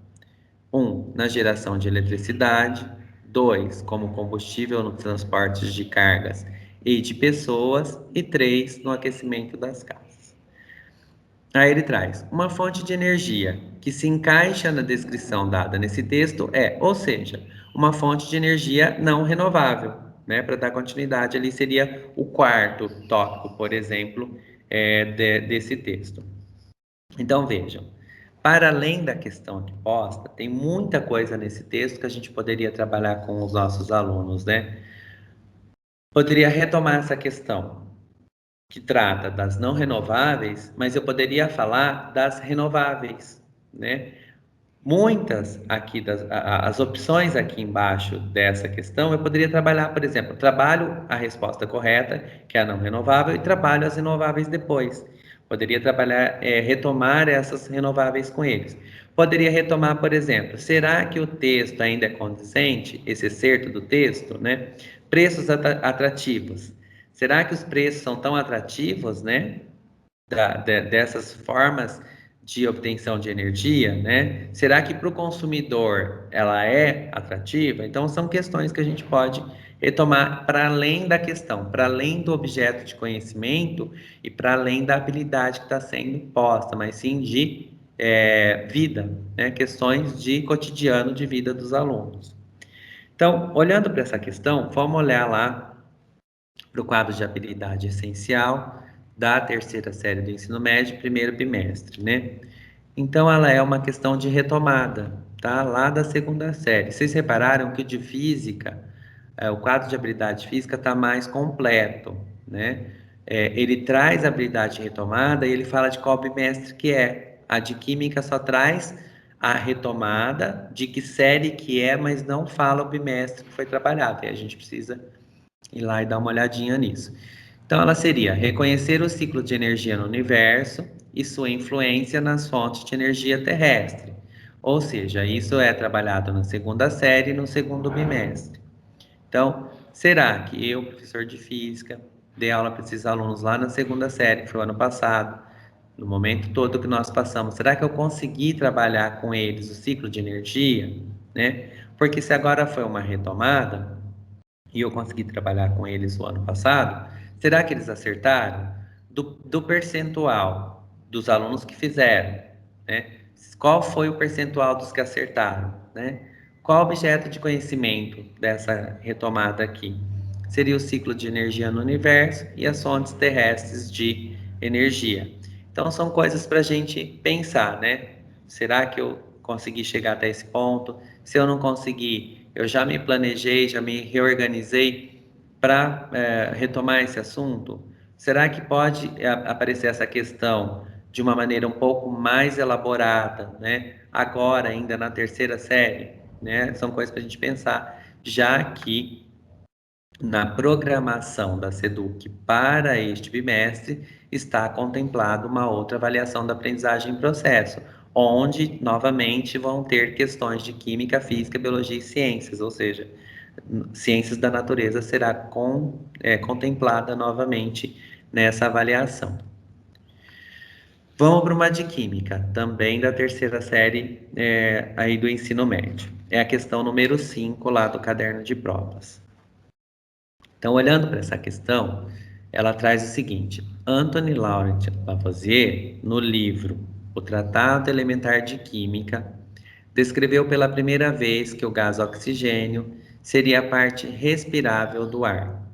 A: 1. Na geração de eletricidade. 2. Como combustível nos transportes de cargas e de pessoas. E 3. No aquecimento das casas. Aí ele traz: uma fonte de energia que se encaixa na descrição dada nesse texto é, ou seja, uma fonte de energia não renovável, né? Para dar continuidade, ali seria o quarto tópico, por exemplo, desse texto. Então vejam, para além da questão aqui posta, tem muita coisa nesse texto que a gente poderia trabalhar com os nossos alunos, né? Poderia retomar essa questão que trata das não renováveis, mas eu poderia falar das renováveis, né? Muitas aqui as opções aqui embaixo dessa questão, eu poderia trabalhar, por exemplo, trabalho a resposta correta, que é a não renovável, e trabalho as renováveis depois. Poderia trabalhar, retomar essas renováveis com eles. Poderia retomar, por exemplo, será que o texto ainda é condizente? Esse excerto do texto, né? Preços atrativos. Será que os preços são tão atrativos, né? Dessas formas de obtenção de energia, né? Será que para o consumidor ela é atrativa? Então, são questões que a gente pode retomar para além da questão, para além do objeto de conhecimento e para além da habilidade que está sendo posta, mas sim de vida, né? Questões de cotidiano de vida dos alunos. Então, olhando para essa questão, vamos olhar lá para o quadro de habilidade essencial da terceira série do ensino médio, primeiro bimestre, né? Então, ela é uma questão de retomada, tá? Lá da segunda série. Vocês repararam que de física, o quadro de habilidade física está mais completo, né? Ele traz a habilidade de retomada e ele fala de qual bimestre que é. A de química só traz a retomada de que série que é, mas não fala o bimestre que foi trabalhado. E a gente precisa ir lá e dar uma olhadinha nisso. Então, ela seria reconhecer o ciclo de energia no universo e sua influência nas fontes de energia terrestre. Ou seja, isso é trabalhado na segunda série e no segundo bimestre. Então, será que eu, professor de física, dei aula para esses alunos lá na segunda série, que foi o ano passado, no momento todo que nós passamos, será que eu consegui trabalhar com eles o ciclo de energia, né? Porque se agora foi uma retomada, e eu consegui trabalhar com eles o ano passado, será que eles acertaram? Do percentual dos alunos que fizeram, né? Qual foi o percentual dos que acertaram, né? Qual objeto de conhecimento dessa retomada aqui? Seria o ciclo de energia no universo e as fontes terrestres de energia. Então, são coisas para a gente pensar, né? Será que eu consegui chegar até esse ponto? Se eu não conseguir, eu já me planejei, já me reorganizei para retomar esse assunto? Será que pode aparecer essa questão de uma maneira um pouco mais elaborada, né? Agora, ainda na terceira série, né? São coisas para a gente pensar, já que na programação da SEDUC para este bimestre está contemplado uma outra avaliação da aprendizagem em processo, onde novamente vão ter questões de química, física, biologia e ciências, ou seja, ciências da natureza será contemplada novamente nessa avaliação. Vamos para uma de química, também da terceira série aí do ensino médio. É a questão número 5 lá do caderno de provas. Então, olhando para essa questão, ela traz o seguinte: Anthony Laurent Lavoisier, no livro O Tratado Elementar de Química, descreveu pela primeira vez que o gás oxigênio seria a parte respirável do ar.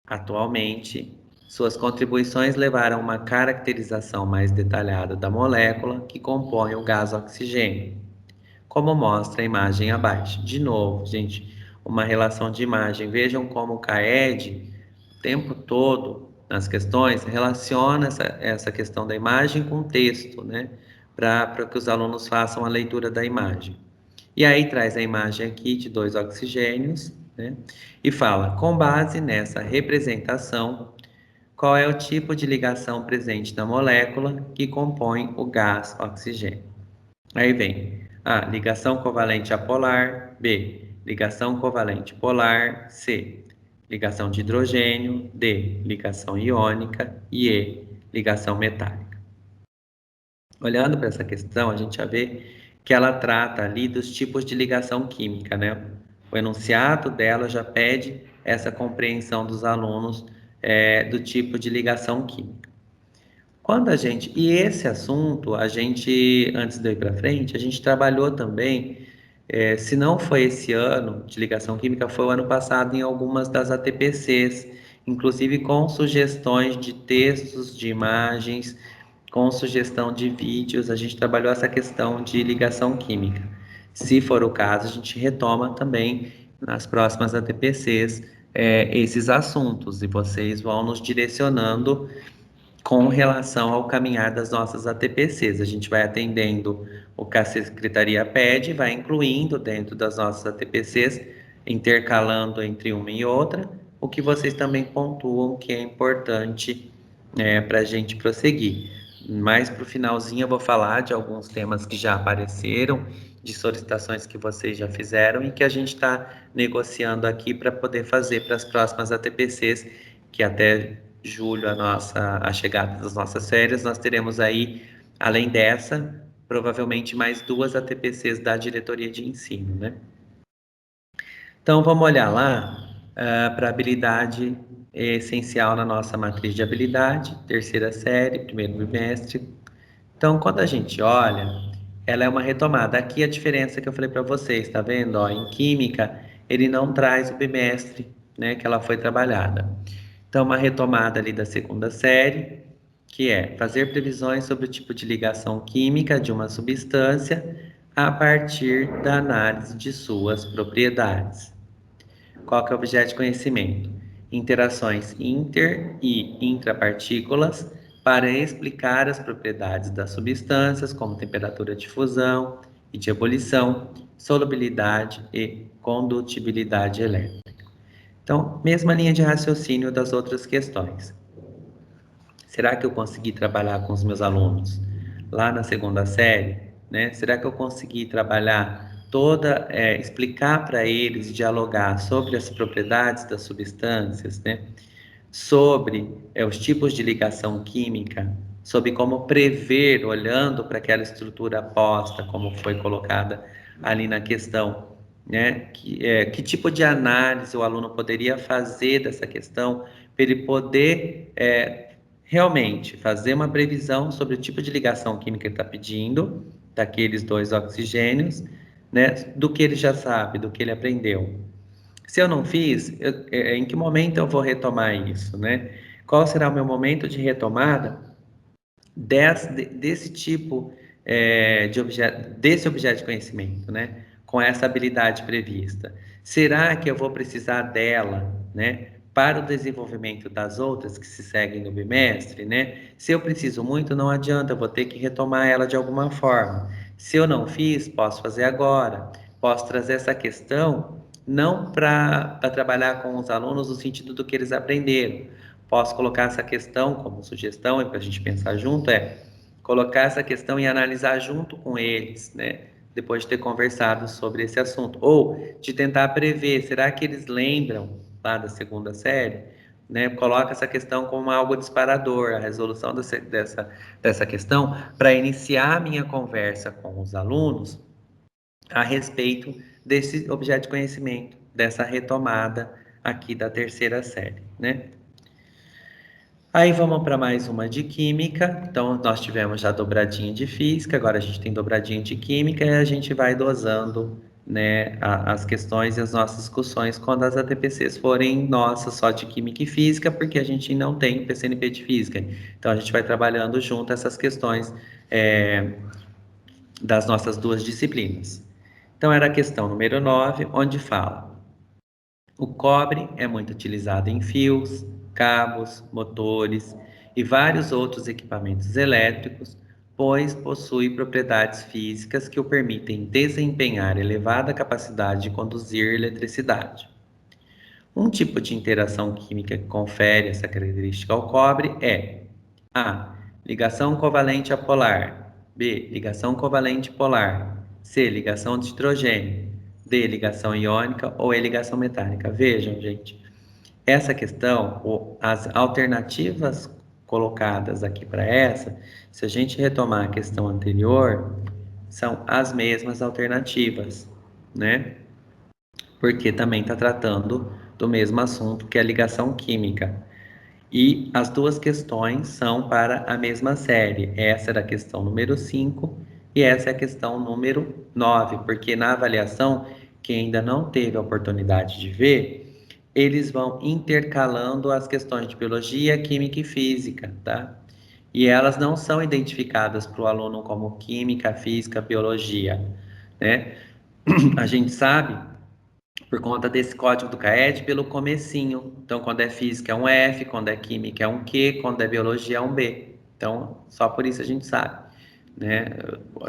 A: Atualmente, suas contribuições levaram a uma caracterização mais detalhada da molécula que compõe o gás oxigênio, como mostra a imagem abaixo. De novo, gente, uma relação de imagem. Vejam como o CAED, o tempo todo, nas questões, relaciona essa questão da imagem com o texto, né? Para que os alunos façam a leitura da imagem. E aí traz a imagem aqui de dois oxigênios, né? E fala, com base nessa representação, qual é o tipo de ligação presente na molécula que compõe o gás oxigênio. Aí vem A, ligação covalente apolar, B, ligação covalente polar, C, ligação de hidrogênio, D, ligação iônica e E, ligação metálica. Olhando para essa questão, a gente já vê que ela trata ali dos tipos de ligação química, né? O enunciado dela já pede essa compreensão dos alunos do tipo de ligação química. E esse assunto, a gente, antes de eu ir para frente, a gente trabalhou também, se não foi esse ano de ligação química, foi o ano passado em algumas das ATPCs, inclusive com sugestões de textos, de imagens, com sugestão de vídeos, a gente trabalhou essa questão de ligação química. Se for o caso, a gente retoma também nas próximas ATPCs esses assuntos e vocês vão nos direcionando com relação ao caminhar das nossas ATPCs. A gente vai atendendo o que a Secretaria pede, vai incluindo dentro das nossas ATPCs, intercalando entre uma e outra, o que vocês também pontuam que é importante para a gente prosseguir. Mais para o finalzinho eu vou falar de alguns temas que já apareceram, de solicitações que vocês já fizeram e que a gente está negociando aqui para poder fazer para as próximas ATPCs, que até julho, a chegada das nossas férias, nós teremos aí, além dessa, provavelmente mais 2 ATPCs da diretoria de ensino, né? Então, vamos olhar lá para a habilidade essencial na nossa matriz de habilidade, terceira série, primeiro bimestre. Então, quando a gente olha, ela é uma retomada. Aqui a diferença que eu falei para vocês, tá vendo? Ó, em química, ele não traz o bimestre, né, que ela foi trabalhada. Então, uma retomada ali da segunda série, que é fazer previsões sobre o tipo de ligação química de uma substância a partir da análise de suas propriedades. Qual que é o objeto de conhecimento? Interações inter e intrapartículas para explicar as propriedades das substâncias, como temperatura de fusão e de ebulição, solubilidade e condutibilidade elétrica. Então, mesma linha de raciocínio das outras questões. Será que eu consegui trabalhar com os meus alunos lá na segunda série, né? Será que eu consegui trabalhar explicar para eles, dialogar sobre as propriedades das substâncias, né? Sobre os tipos de ligação química, sobre como prever, olhando para aquela estrutura posta, como foi colocada ali na questão, né? Que tipo de análise o aluno poderia fazer dessa questão para ele poder realmente fazer uma previsão sobre o tipo de ligação química que ele está pedindo, daqueles dois oxigênios, né? Do que ele já sabe, do que ele aprendeu. Se eu não fiz, em que momento eu vou retomar isso, né? Qual será o meu momento de retomada desse tipo desse objeto de conhecimento, né? Com essa habilidade prevista. Será que eu vou precisar dela, né? Para o desenvolvimento das outras que se seguem no bimestre, né? Se eu preciso muito, não adianta, eu vou ter que retomar ela de alguma forma. Se eu não fiz, posso fazer agora. Posso trazer essa questão não para trabalhar com os alunos no sentido do que eles aprenderam. Posso colocar essa questão como sugestão e para a gente pensar junto, colocar essa questão e analisar junto com eles, né? Depois de ter conversado sobre esse assunto. Ou de tentar prever, será que eles lembram lá da segunda série? Né? Coloca essa questão como algo disparador, a resolução dessa questão, para iniciar a minha conversa com os alunos a respeito desse objeto de conhecimento, dessa retomada aqui da terceira série, né? Aí vamos para mais uma de química. Então, nós tivemos já dobradinha de física, agora a gente tem dobradinha de química e a gente vai dosando, né, as questões e as nossas discussões quando as ATPCs forem nossas só de química e física, porque a gente não tem PCNP de física. Então, a gente vai trabalhando junto essas questões das nossas duas disciplinas. Então, era a questão número 9, onde fala: o cobre é muito utilizado em fios, cabos, motores e vários outros equipamentos elétricos, pois possui propriedades físicas que o permitem desempenhar elevada capacidade de conduzir eletricidade. Um tipo de interação química que confere essa característica ao cobre é: A. Ligação covalente apolar. B. Ligação covalente polar. C. Ligação de hidrogênio. D. Ligação iônica ou E. Ligação metálica. Vejam, gente, essa questão, as alternativas colocadas aqui para essa, se a gente retomar a questão anterior, são as mesmas alternativas, né? Porque também está tratando do mesmo assunto, que é a ligação química. E as duas questões são para a mesma série. Essa era a questão número 5 e essa é a questão número 9, porque na avaliação, quem ainda não teve a oportunidade de ver, eles vão intercalando as questões de biologia, química e física, tá? E elas não são identificadas para o aluno como química, física, biologia, né? A gente sabe por conta desse código do CAED pelo comecinho. Então, quando é física é um F, quando é química é um Q, quando é biologia é um B. Então, só por isso a gente sabe, né?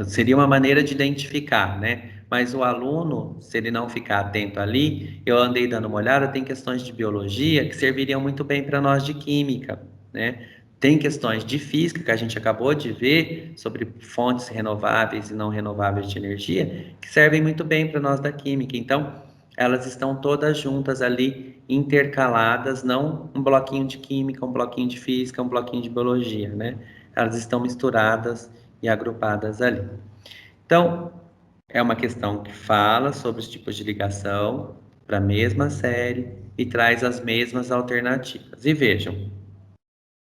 A: Seria uma maneira de identificar, né? Mas o aluno, se ele não ficar atento ali, eu andei dando uma olhada, tem questões de biologia que serviriam muito bem para nós de química, né? Tem questões de física que a gente acabou de ver sobre fontes renováveis e não renováveis de energia que servem muito bem para nós da química. Então, elas estão todas juntas ali, intercaladas, não um bloquinho de química, um bloquinho de física, um bloquinho de biologia, né? Elas estão misturadas e agrupadas ali. Então, é uma questão que fala sobre os tipos de ligação para a mesma série e traz as mesmas alternativas. E vejam,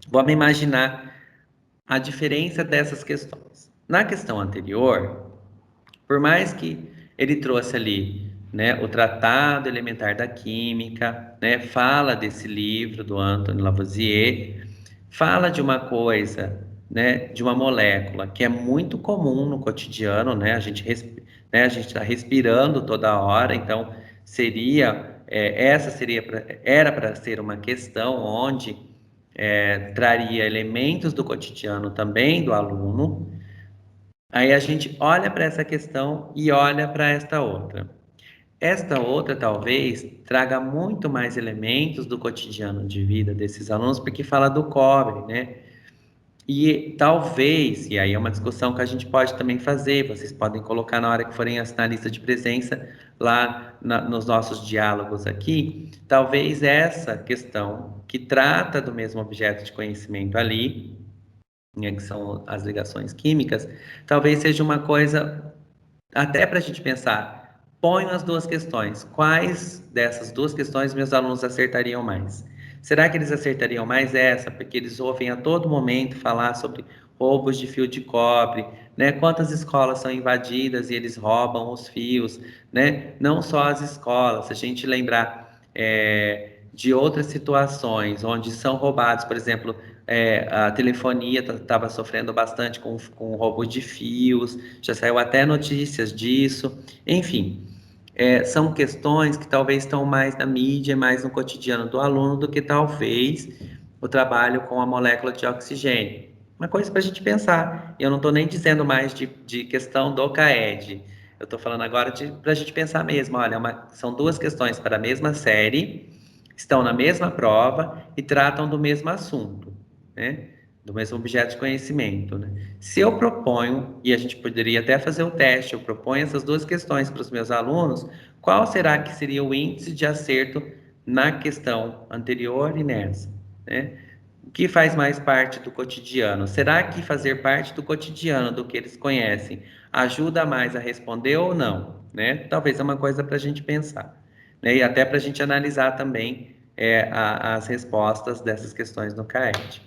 A: vamos imaginar a diferença dessas questões. Na questão anterior, por mais que ele trouxe ali, né, o Tratado Elementar da Química, né, fala desse livro do Antoine Lavoisier, fala de uma coisa, né, de uma molécula que é muito comum no cotidiano, né, a gente está respirando toda hora, então era para ser uma questão onde traria elementos do cotidiano também do aluno. Aí a gente olha para essa questão e olha para esta outra. Esta outra talvez traga muito mais elementos do cotidiano de vida desses alunos, porque fala do cobre, né? E talvez, e aí é uma discussão que a gente pode também fazer, vocês podem colocar na hora que forem assinar a lista de presença lá nos nossos diálogos aqui, talvez essa questão que trata do mesmo objeto de conhecimento ali, né, que são as ligações químicas, talvez seja uma coisa até para a gente pensar. Ponho as duas questões. Quais dessas duas questões meus alunos acertariam mais? Será que eles acertariam mais essa? Porque eles ouvem a todo momento falar sobre roubos de fio de cobre, né? Quantas escolas são invadidas e eles roubam os fios, né? Não só as escolas, se a gente lembrar de outras situações onde são roubados, por exemplo, a telefonia estava sofrendo bastante com roubo de fios, já saiu até notícias disso. Enfim, são questões que talvez estão mais na mídia, mais no cotidiano do aluno, do que talvez o trabalho com a molécula de oxigênio. Uma coisa para a gente pensar. E eu não estou nem dizendo mais de questão do CAED. Eu estou falando agora para a gente pensar mesmo. Olha, são duas questões para a mesma série, estão na mesma prova e tratam do mesmo assunto, né? Do mesmo objeto de conhecimento, né? Se eu proponho, e a gente poderia até fazer o teste, eu proponho essas duas questões para os meus alunos, qual será que seria o índice de acerto na questão anterior e nessa, né? O que faz mais parte do cotidiano? Será que fazer parte do cotidiano, do que eles conhecem, ajuda mais a responder ou não, né? Talvez é uma coisa para a gente pensar. né? E até para a gente analisar também as respostas dessas questões no CAET.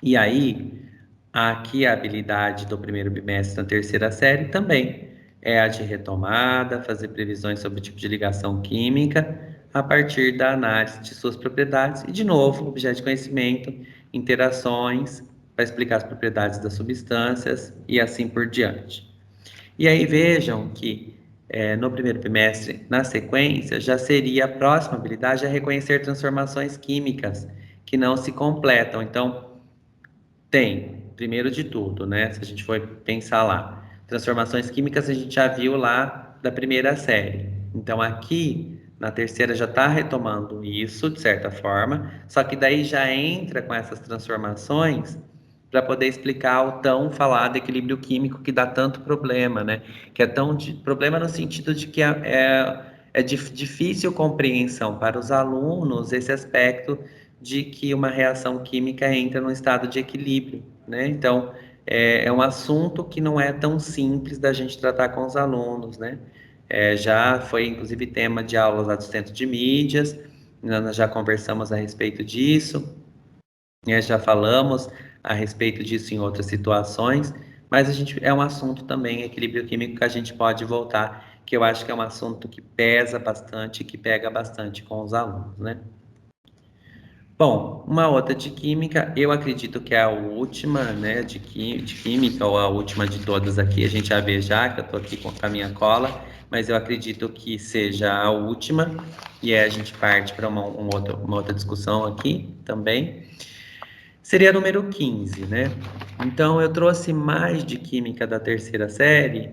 A: E aí, aqui a habilidade do primeiro bimestre na terceira série também é a de retomada, fazer previsões sobre o tipo de ligação química a partir da análise de suas propriedades e, de novo, objeto de conhecimento, interações, para explicar as propriedades das substâncias e assim por diante. E aí vejam que no primeiro bimestre, na sequência, já seria a próxima habilidade a reconhecer transformações químicas que não se completam. Então, tem, primeiro de tudo, né? Se a gente for pensar lá, transformações químicas a gente já viu lá da primeira série. Então, aqui na terceira já está retomando isso, de certa forma, só que daí já entra com essas transformações para poder explicar o tão falado equilíbrio químico que dá tanto problema, né? Que é tão problema no sentido de que é difícil compreensão para os alunos esse aspecto de que uma reação química entra num estado de equilíbrio, né? Então, é um assunto que não é tão simples da gente tratar com os alunos, né? Já foi, inclusive, tema de aulas lá do Centro de Mídias, nós já conversamos a respeito disso, já falamos a respeito disso em outras situações, mas é um assunto também, equilíbrio químico, que a gente pode voltar, que eu acho que é um assunto que pesa bastante, que pega bastante com os alunos, né? Bom, uma outra de química, eu acredito que é a última, né, de química, ou a última de todas aqui, a gente já vê já, que eu tô aqui com a minha cola, mas eu acredito que seja a última, e aí a gente parte para uma outra discussão aqui também. Seria a número 15, né? Então, eu trouxe mais de química da terceira série,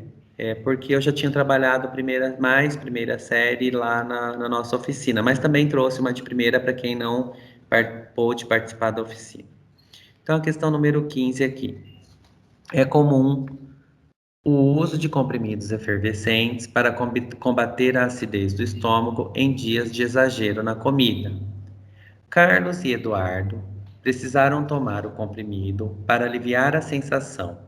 A: porque eu já tinha trabalhado primeira série lá na nossa oficina, mas também trouxe uma de primeira para quem não pôde participar da oficina. Então, a questão número 15 aqui. É comum o uso de comprimidos efervescentes para combater a acidez do estômago em dias de exagero na comida. Carlos e Eduardo precisaram tomar o comprimido para aliviar a sensação,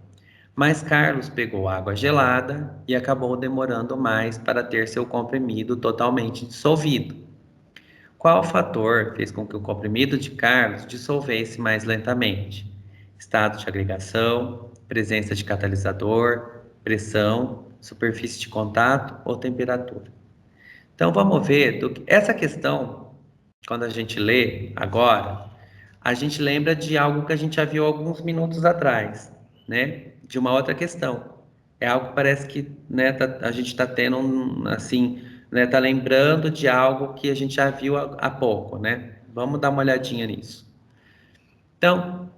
A: mas Carlos pegou água gelada e acabou demorando mais para ter seu comprimido totalmente dissolvido. Qual fator fez com que o comprimido de Carlos dissolvesse mais lentamente? Estado de agregação, presença de catalisador, pressão, superfície de contato ou temperatura? Então vamos ver essa questão, quando a gente lê agora, a gente lembra de algo que a gente já viu alguns minutos atrás, né? De uma outra questão. É algo que parece que, né, a gente está tendo assim, né, tá lembrando de algo que a gente já viu há pouco, né? Vamos dar uma olhadinha nisso. Então,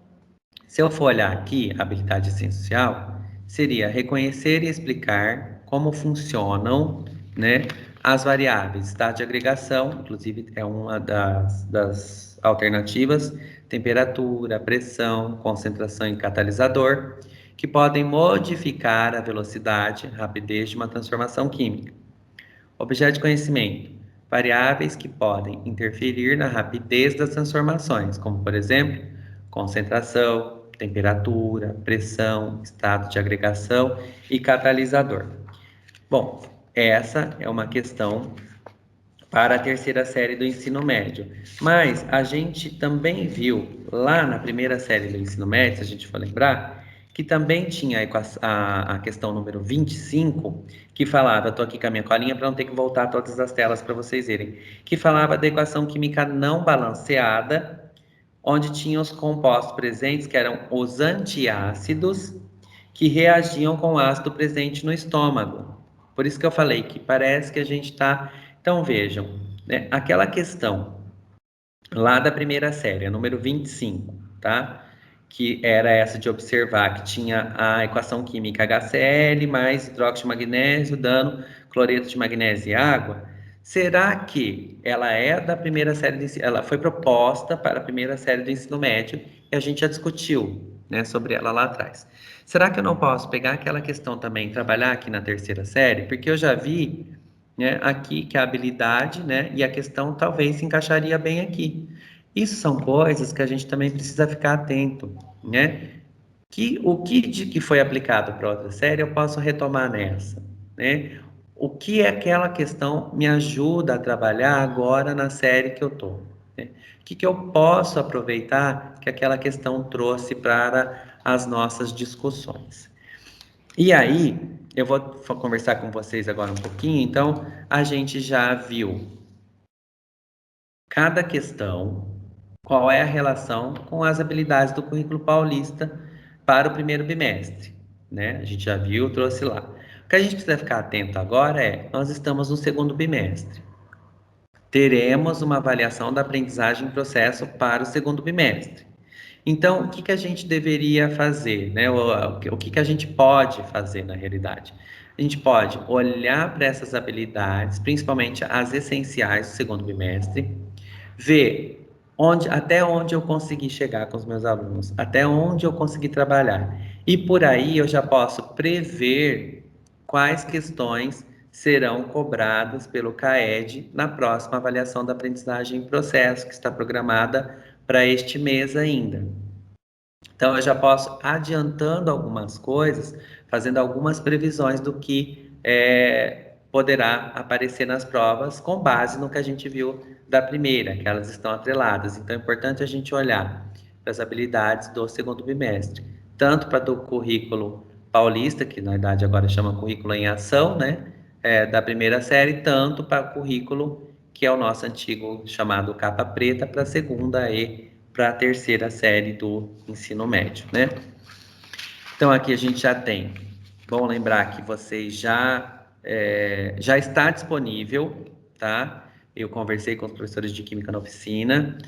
A: se eu for olhar aqui, a habilidade essencial seria reconhecer e explicar como funcionam, né, as variáveis. Estado de agregação, inclusive, é uma das alternativas, temperatura, pressão, concentração e catalisador, que podem modificar a velocidade, rapidez de uma transformação química. Objeto de conhecimento: variáveis que podem interferir na rapidez das transformações, como, por exemplo, concentração, temperatura, pressão, estado de agregação e catalisador. Bom, essa é uma questão para a terceira série do ensino médio. Mas a gente também viu lá na primeira série do ensino médio, se a gente for lembrar, que também tinha a questão número 25, que falava, estou aqui com a minha colinha para não ter que voltar todas as telas para vocês verem, que falava da equação química não balanceada, onde tinha os compostos presentes, que eram os antiácidos, que reagiam com o ácido presente no estômago. Por isso que eu falei que parece que a gente está... Então, vejam, né, aquela questão lá da primeira série, a número 25, tá? Que era essa de observar que tinha a equação química HCl mais hidróxido de magnésio dando cloreto de magnésio e água. Será que ela é da primeira série do ensino, ela foi proposta para a primeira série do ensino médio e a gente já discutiu, né, sobre ela lá atrás. Será que eu não posso pegar aquela questão também e trabalhar aqui na terceira série? Porque eu já vi, né, aqui que a habilidade, né, e a questão talvez se encaixaria bem aqui. Isso são coisas que a gente também precisa ficar atento, né? Que o que foi aplicado para outra série eu posso retomar nessa, né? o que aquela questão me ajuda a trabalhar agora na série que eu estou, né? O que eu posso aproveitar que aquela questão trouxe para as nossas discussões. E aí, eu vou conversar com vocês agora um pouquinho. Então, a gente já viu cada questão, qual é a relação com as habilidades do currículo paulista para o primeiro bimestre, né? A gente já viu, trouxe lá. O que a gente precisa ficar atento agora é, nós estamos no segundo bimestre. Teremos uma avaliação da aprendizagem em processo para o segundo bimestre. Então, o que a gente deveria fazer, né? O que a gente pode fazer na realidade? A gente pode olhar para essas habilidades, principalmente as essenciais do segundo bimestre, ver até onde eu consegui chegar com os meus alunos, até onde eu consegui trabalhar. E por aí eu já posso prever quais questões serão cobradas pelo CAED na próxima avaliação da aprendizagem em processo, que está programada para este mês ainda. Então, eu já posso adiantando algumas coisas, fazendo algumas previsões do que poderá aparecer nas provas com base no que a gente viu da primeira, que elas estão atreladas. Então, é importante a gente olhar para as habilidades do segundo bimestre, tanto para do currículo paulista, que na verdade agora chama currículo em ação, né, da primeira série, tanto para o currículo que é o nosso antigo chamado capa preta, para a segunda e para a terceira série do ensino médio, né? Então aqui a gente já tem, bom lembrar que vocês já está disponível, tá? Eu conversei com os professores de Química na oficina,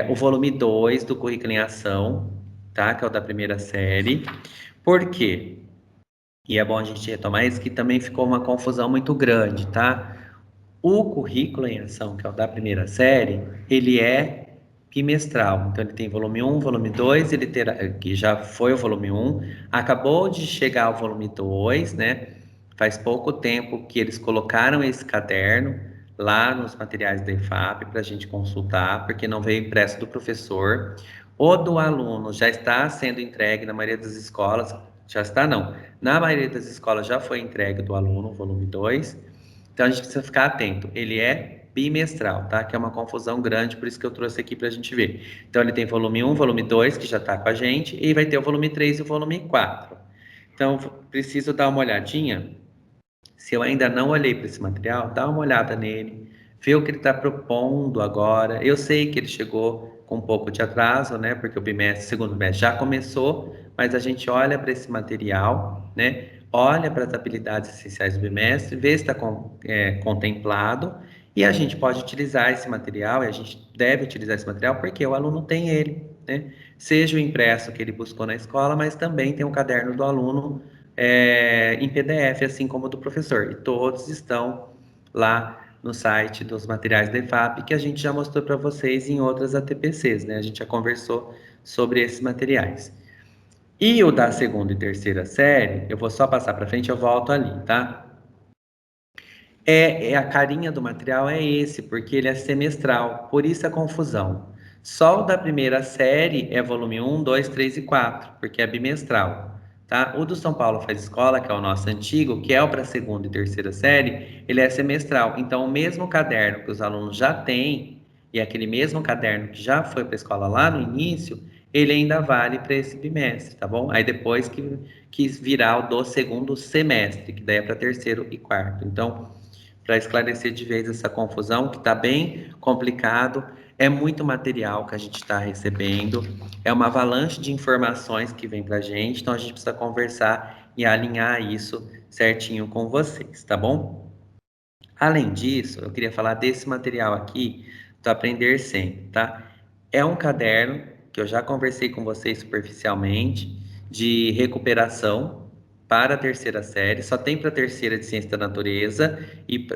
A: o volume 2 do Currículo em Ação, tá? Que é o da primeira série. Por quê? E é bom a gente retomar isso, que também ficou uma confusão muito grande, tá? O currículo em ação, que é o da primeira série, ele é bimestral. Então, ele tem volume 1, volume 2, ele terá, que já foi o volume 1, acabou de chegar o volume 2, né? Faz pouco tempo que eles colocaram esse caderno lá nos materiais da EFAP para a gente consultar, porque não veio impresso do professor. O do aluno já está sendo entregue na maioria das escolas, já está não, na maioria das escolas já foi entregue do aluno, volume 2. Então a gente precisa ficar atento. Ele é bimestral, tá? Que é uma confusão grande, por isso que eu trouxe aqui para a gente ver. Então ele tem volume 1, volume 2, que já está com a gente, e vai ter o volume 3 e o volume 4. Então preciso dar uma olhadinha. Se eu ainda não olhei para esse material, dá uma olhada nele, vê o que ele está propondo agora. Eu sei que ele chegou com um pouco de atraso, né? Porque o bimestre, segundo bimestre já começou, mas a gente olha para esse material, né? Olha para as habilidades essenciais do bimestre, vê se está contemplado, e a gente pode utilizar esse material, e a gente deve utilizar esse material porque o aluno tem ele, né? Seja o impresso que ele buscou na escola, mas também tem um caderno do aluno em PDF, assim como o do professor. E todos estão lá no site dos materiais da EFAP, que a gente já mostrou para vocês em outras ATPCs, né? A gente já conversou sobre esses materiais. E o da segunda e terceira série, eu vou só passar para frente, eu volto ali, tá? A carinha do material é esse, porque ele é semestral, por isso a confusão. Só o da primeira série é volume 1, 2, 3 e 4, porque é bimestral, tá? O do São Paulo Faz Escola, que é o nosso antigo, que é o para segunda e terceira série, ele é semestral. Então, o mesmo caderno que os alunos já têm, e aquele mesmo caderno que já foi para a escola lá no início, ele ainda vale para esse bimestre, tá bom? Aí depois que virar o do segundo semestre, que daí é para terceiro e quarto. Então, para esclarecer de vez essa confusão, que está bem complicado, é muito material que a gente está recebendo, é uma avalanche de informações que vem para a gente, então a gente precisa conversar e alinhar isso certinho com vocês, tá bom? Além disso, eu queria falar desse material aqui, do Aprender Sempre, tá? É um caderno que eu já conversei com vocês superficialmente, de recuperação para a terceira série, só tem para a terceira de Ciência da Natureza, e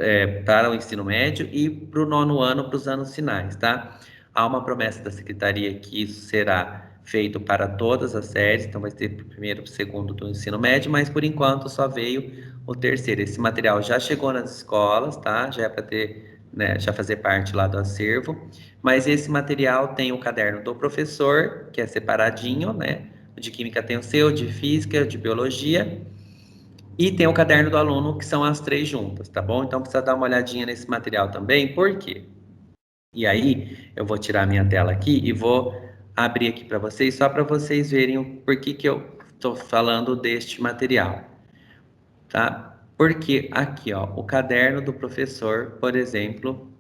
A: para o ensino médio, e para o nono ano, para os anos finais, tá? Há uma promessa da Secretaria que isso será feito para todas as séries, então vai ter para o primeiro e para o segundo do ensino médio, mas por enquanto só veio o terceiro. Esse material já chegou nas escolas, tá? Já é para ter, né, já fazer parte lá do acervo, mas esse material tem o caderno do professor, que é separadinho, né? O de química tem o seu, de física, de biologia, E tem o caderno do aluno, que são as 3 juntas, tá bom? Então, precisa dar uma olhadinha nesse material também, por quê? E aí, eu vou tirar minha tela aqui e vou abrir aqui para vocês, só para vocês verem o porquê que eu estou falando deste material, tá? Porque aqui, ó, o caderno do professor, por exemplo,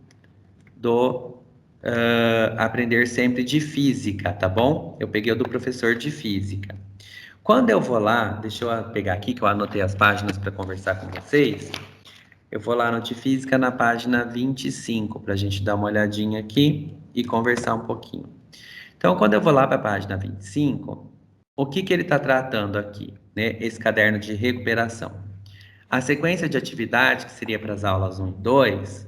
A: do Aprender Sempre de Física, tá bom? Eu peguei o do professor de Física. Quando eu vou lá, deixa eu pegar aqui que eu anotei as páginas para conversar com vocês. Eu vou lá no de Física na página 25, para a gente dar uma olhadinha aqui e conversar um pouquinho. Então, quando eu vou lá para a página 25, o que que ele está tratando aqui, né? Esse caderno de recuperação. A sequência de atividades, que seria para as aulas 1 e 2,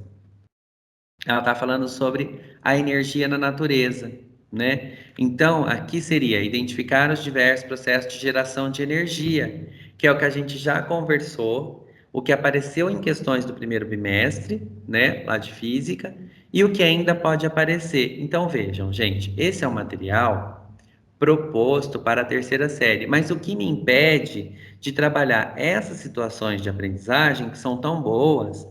A: ela está falando sobre a energia na natureza, né? Então, aqui seria identificar os diversos processos de geração de energia, que é o que a gente já conversou, o que apareceu em questões do primeiro bimestre, né, lá de física, e o que ainda pode aparecer. Então, vejam, gente, esse é um material proposto para a terceira série, mas o que me impede de trabalhar essas situações de aprendizagem que são tão boas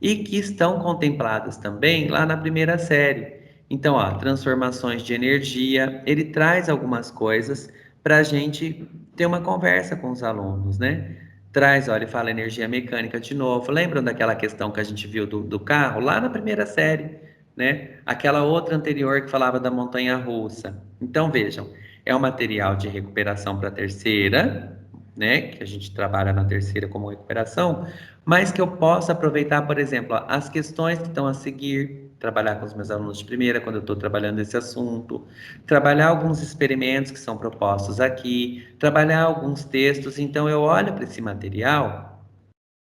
A: e que estão contempladas também lá na primeira série. Então, ó, transformações de energia, ele traz algumas coisas para a gente ter uma conversa com os alunos, né? Traz, olha, ele fala energia mecânica de novo. Lembram daquela questão que a gente viu do carro lá na primeira série, né? Aquela outra anterior que falava da montanha-russa. Então, vejam, é um material de recuperação para a terceira, né? Que a gente trabalha na terceira como recuperação, mas que eu possa aproveitar, por exemplo, as questões que estão a seguir, trabalhar com os meus alunos de primeira, quando eu estou trabalhando esse assunto, trabalhar alguns experimentos que são propostos aqui, trabalhar alguns textos. Então, eu olho para esse material,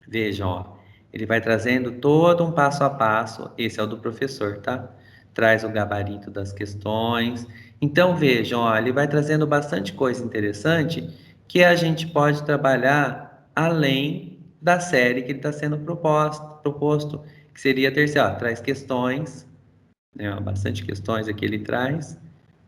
A: vejam, ó, ele vai trazendo todo um passo a passo, esse é o do professor, tá? Traz o gabarito das questões. Então, vejam, ó, ele vai trazendo bastante coisa interessante que a gente pode trabalhar além da série que ele está sendo proposto, que seria a terceira, ó, traz questões, né, ó, bastante questões aqui ele traz,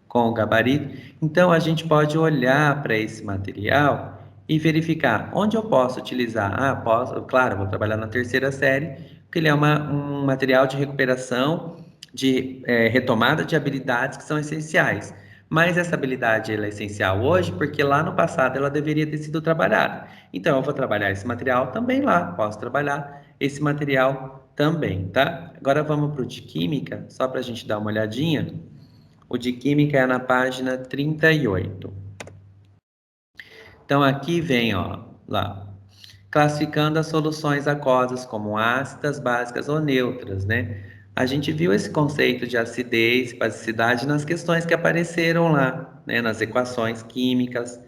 A: com o gabarito. Então, a gente pode olhar para esse material e verificar onde eu posso utilizar. Ah, posso, claro, vou trabalhar na terceira série, porque ele é um material de recuperação, de retomada de habilidades que são essenciais. Mas essa habilidade ela é essencial hoje porque lá no passado ela deveria ter sido trabalhada. Então, eu vou trabalhar esse material também lá, posso trabalhar esse material também, tá? Agora vamos para o de Química, só para a gente dar uma olhadinha. O de Química é na página 38. Então, aqui vem, ó, lá, classificando as soluções aquosas como ácidas, básicas ou neutras, né? A gente viu esse conceito de acidez e basicidade nas questões que apareceram lá, né? Nas equações químicas.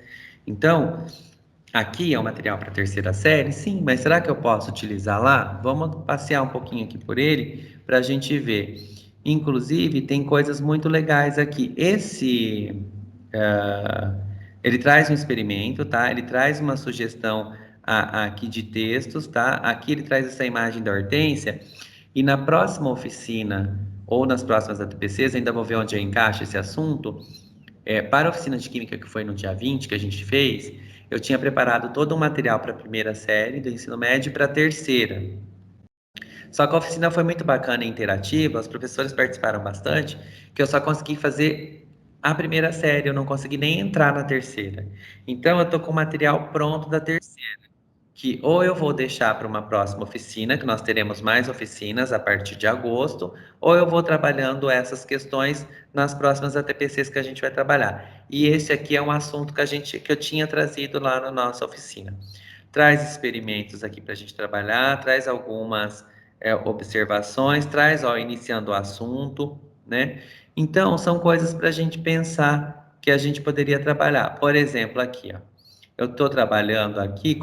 A: Então, aqui é um material para a terceira série? Sim, mas será que eu posso utilizar lá? Vamos passear um pouquinho aqui por ele para a gente ver. Inclusive, tem coisas muito legais aqui. Uh, ele traz um experimento, tá? Ele traz uma sugestão aqui de textos, tá? Aqui ele traz essa imagem da hortência. E na próxima oficina, ou nas próximas ATPCs, ainda vou ver onde eu encaixo esse assunto. Para a oficina de Química, que foi no dia 20, que a gente fez, eu tinha preparado todo um material para a primeira série do ensino médio e para a terceira. Só que a oficina foi muito bacana e interativa, os professores participaram bastante, que eu só consegui fazer a primeira série, eu não consegui nem entrar na terceira. Então, eu estou com o material pronto da terceira, que ou eu vou deixar para uma próxima oficina, que nós teremos mais oficinas a partir de agosto, ou eu vou trabalhando essas questões nas próximas ATPCs que a gente vai trabalhar. E esse aqui é um assunto que eu tinha trazido lá na nossa oficina. Traz experimentos aqui para a gente trabalhar, traz algumas observações, traz, ó, iniciando o assunto, né? Então, são coisas para a gente pensar que a gente poderia trabalhar. Por exemplo, aqui, ó. Eu estou trabalhando aqui,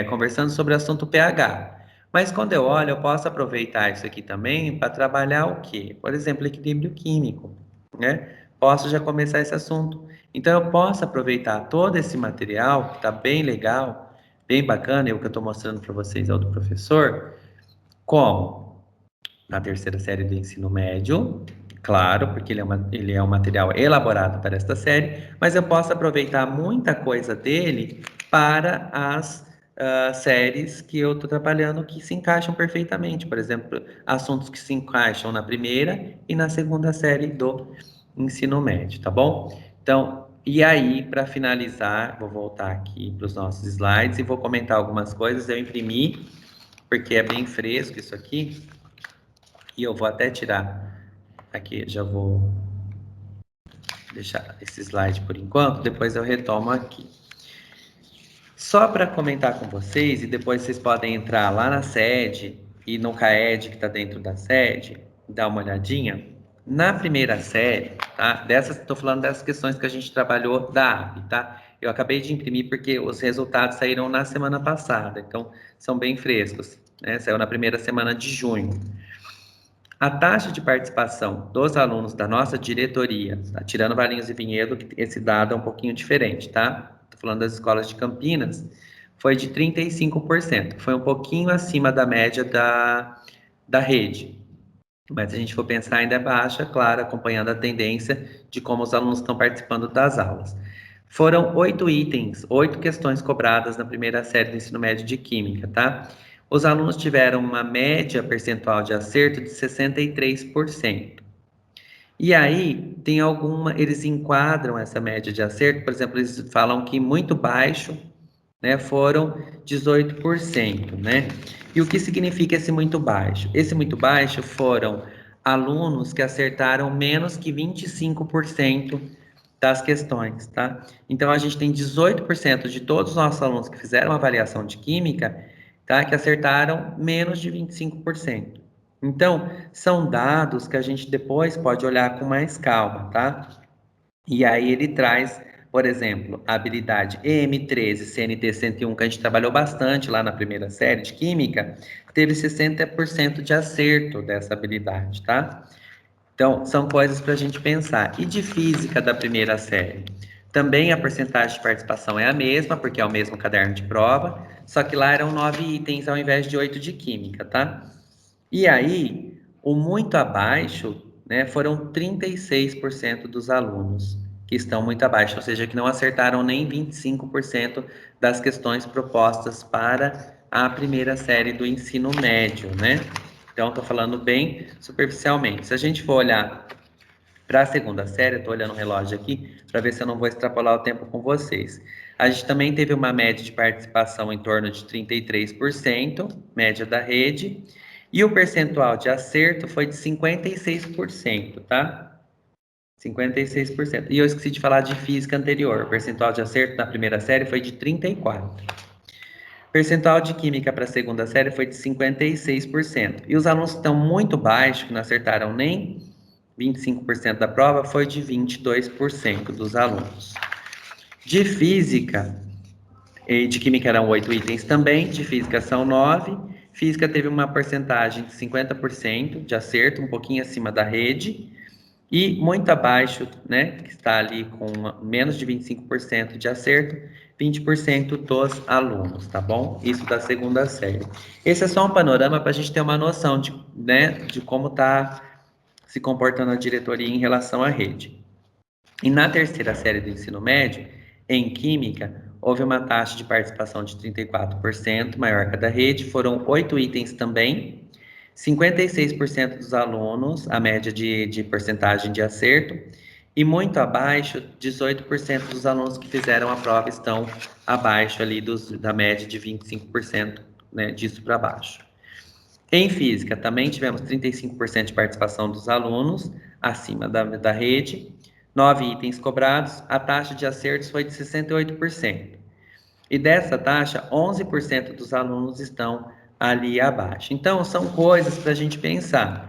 A: conversando sobre o assunto pH. Mas quando eu olho, eu posso aproveitar isso aqui também para trabalhar o quê? Por exemplo, equilíbrio químico, né? Posso já começar esse assunto. Então, eu posso aproveitar todo esse material, que está bem legal, bem bacana, e o que eu estou mostrando para vocês é o do professor, como? Na terceira série do ensino médio, claro, porque ele é um material elaborado para esta série, mas eu posso aproveitar muita coisa dele para as séries que eu estou trabalhando que se encaixam perfeitamente. Por exemplo, assuntos que se encaixam na primeira e na segunda série do ensino médio, tá bom? Então, e aí, para finalizar, vou voltar aqui para os nossos slides e vou comentar algumas coisas. Eu imprimi, porque é bem fresco isso aqui, e eu vou até tirar aqui, já vou deixar esse slide por enquanto, depois eu retomo aqui. Só para comentar com vocês, e depois vocês podem entrar lá na sede e no CAED que está dentro da sede, dar uma olhadinha. Na primeira série, tá? Estou falando dessas questões que a gente trabalhou da AB, tá? Eu acabei de imprimir porque os resultados saíram na semana passada, então são bem frescos, né? Saiu na primeira semana de junho. A taxa de participação dos alunos da nossa diretoria, tá? Tirando Valinhos e Vinhedo, que esse dado é um pouquinho diferente, tá? Estou falando das escolas de Campinas, foi de 35%, foi um pouquinho acima da média da rede. Mas se a gente for pensar, ainda é baixa, claro, acompanhando a tendência de como os alunos estão participando das aulas. Foram 8 itens, 8 questões cobradas na primeira série do ensino médio de Química, tá? Os alunos tiveram uma média percentual de acerto de 63%. E aí, tem eles enquadram essa média de acerto, por exemplo, eles falam que muito baixo, né, foram 18%, né? E o que significa esse muito baixo? Esse muito baixo foram alunos que acertaram menos que 25% das questões, tá? Então, a gente tem 18% de todos os nossos alunos que fizeram avaliação de química, tá? Que acertaram menos de 25%. Então, são dados que a gente depois pode olhar com mais calma, tá? E aí ele traz, por exemplo, a habilidade EM13, CNT 101, que a gente trabalhou bastante lá na primeira série de Química, teve 60% de acerto dessa habilidade, tá? Então, são coisas para a gente pensar. E de Física da primeira série? Também a porcentagem de participação é a mesma, porque é o mesmo caderno de prova, só que lá eram 9 itens ao invés de 8 de Química, tá? E aí, o muito abaixo, né, foram 36% dos alunos que estão muito abaixo, ou seja, que não acertaram nem 25% das questões propostas para a primeira série do ensino médio, né? Então, estou falando bem superficialmente. Se a gente for olhar para a segunda série, estou olhando o relógio aqui para ver se eu não vou extrapolar o tempo com vocês. A gente também teve uma média de participação em torno de 33%, média da rede, e o percentual de acerto foi de 56%, tá? 56%. E eu esqueci de falar de física anterior. O percentual de acerto na primeira série foi de 34%. O percentual de química para a segunda série foi de 56%. E os alunos que estão muito baixos, que não acertaram nem 25% da prova, foi de 22% dos alunos. De física e de química eram 8 itens também, de física são 9. Física teve uma porcentagem de 50% de acerto, um pouquinho acima da rede, e muito abaixo, né, que está ali com menos de 25% de acerto, 20% dos alunos, tá bom? Isso da segunda série. Esse é só um panorama para a gente ter uma noção de, né, de como está se comportando a diretoria em relação à rede. E na terceira série do ensino médio, em Química, houve uma taxa de participação de 34%, maior que a da rede, foram 8 itens também, 56% dos alunos, a média de porcentagem de acerto, e muito abaixo, 18% dos alunos que fizeram a prova estão abaixo ali da média de 25%, né, disso para baixo. Em física, também tivemos 35% de participação dos alunos, acima da rede, 9 itens cobrados, a taxa de acertos foi de 68%. E dessa taxa, 11% dos alunos estão ali abaixo. Então, são coisas para a gente pensar.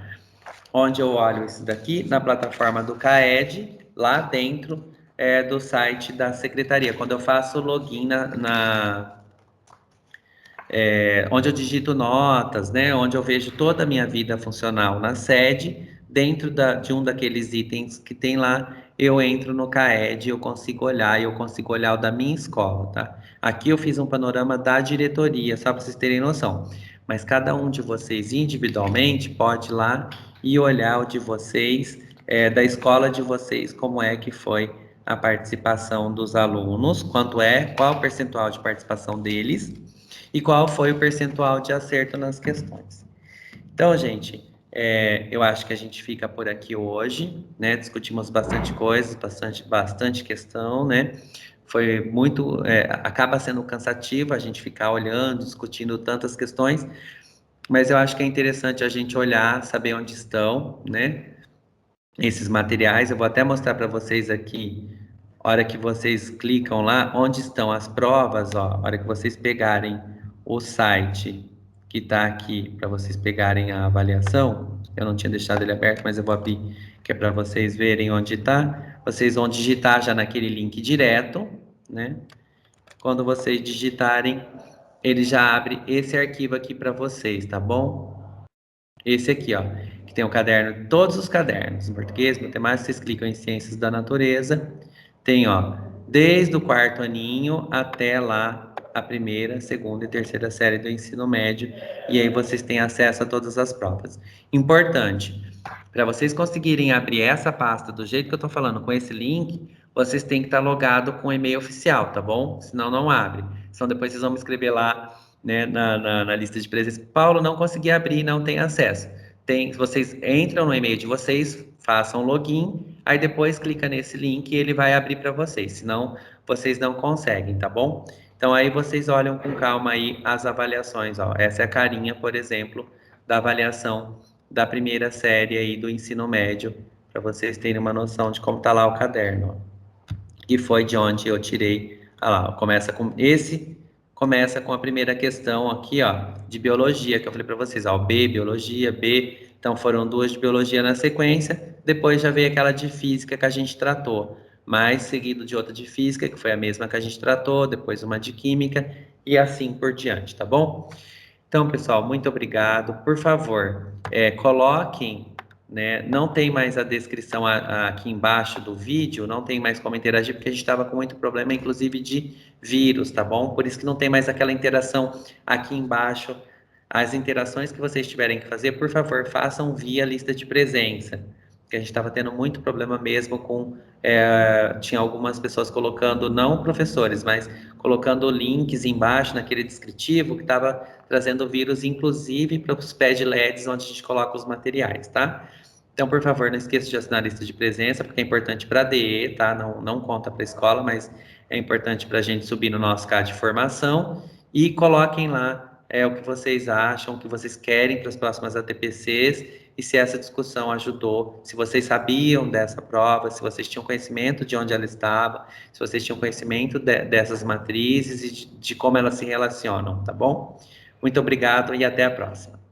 A: Onde eu olho isso daqui? Na plataforma do CAED, lá dentro do site da secretaria. Quando eu faço login onde eu digito notas, né? Onde eu vejo toda a minha vida funcional na sede, dentro de um daqueles itens que tem lá, eu entro no CAED, eu consigo olhar, e eu consigo olhar o da minha escola, tá? Aqui eu fiz um panorama da diretoria, só para vocês terem noção. Mas cada um de vocês individualmente pode ir lá e olhar o de vocês, da escola de vocês, como é que foi a participação dos alunos, qual o percentual de participação deles, e qual foi o percentual de acerto nas questões. Então, gente, eu acho que a gente fica por aqui hoje, né? Discutimos bastante coisas, bastante questão, né? Foi muito, acaba sendo cansativo a gente ficar olhando, discutindo tantas questões, mas eu acho que é interessante a gente olhar, saber onde estão, né? Esses materiais. Eu vou até mostrar para vocês aqui, a hora que vocês clicam lá, onde estão as provas, ó, a hora que vocês pegarem o site que está aqui para vocês pegarem a avaliação. Eu não tinha deixado ele aberto, mas eu vou abrir, que é para vocês verem onde está. Vocês vão digitar já naquele link direto, né? Quando vocês digitarem, ele já abre esse arquivo aqui para vocês, tá bom? Esse aqui, ó, que tem o caderno, todos os cadernos, em português, matemática, vocês clicam em ciências da natureza, tem, ó, desde o quarto aninho até lá a primeira, segunda e terceira série do ensino médio, e aí vocês têm acesso a todas as provas. Importante, para vocês conseguirem abrir essa pasta do jeito que eu tô falando, com esse link, vocês têm que estar logado com o e-mail oficial, tá bom? Senão não abre. Então depois vocês vão me escrever lá, né, na lista de presença. Paulo, não consegui abrir, não tem acesso. Vocês entram no e-mail de vocês, façam login, aí depois clica nesse link e ele vai abrir para vocês. Senão vocês não conseguem, tá bom? Então aí vocês olham com calma aí as avaliações, ó. Essa é a carinha, por exemplo, da avaliação da primeira série aí do ensino médio, para vocês terem uma noção de como tá lá o caderno, ó. Que foi de onde eu tirei. Ah lá, começa com a primeira questão aqui, ó, de biologia, que eu falei para vocês, ó, B, biologia, B. Então foram duas de biologia na sequência, depois já veio aquela de física que a gente tratou, mais seguido de outra de física, que foi a mesma que a gente tratou, depois uma de química e assim por diante, tá bom? Então, pessoal, muito obrigado. Por favor, coloquem, né? Não tem mais a descrição aqui embaixo do vídeo, não tem mais como interagir, porque a gente estava com muito problema, inclusive de vírus, tá bom? Por isso que não tem mais aquela interação aqui embaixo. As interações que vocês tiverem que fazer, por favor, façam via lista de presença, que a gente estava tendo muito problema mesmo com. Tinha algumas pessoas colocando, não professores, mas colocando links embaixo naquele descritivo que estava trazendo vírus, inclusive para os pad LEDs onde a gente coloca os materiais, tá? Então, por favor, não esqueça de assinar a lista de presença, porque é importante para a DE, tá? Não conta para a escola, mas é importante para a gente subir no nosso CAD de formação. E coloquem lá o que vocês acham, o que vocês querem para as próximas ATPCs, e se essa discussão ajudou, se vocês sabiam dessa prova, se vocês tinham conhecimento de onde ela estava, se vocês tinham conhecimento dessas matrizes e de como elas se relacionam, tá bom? Muito obrigado e até a próxima.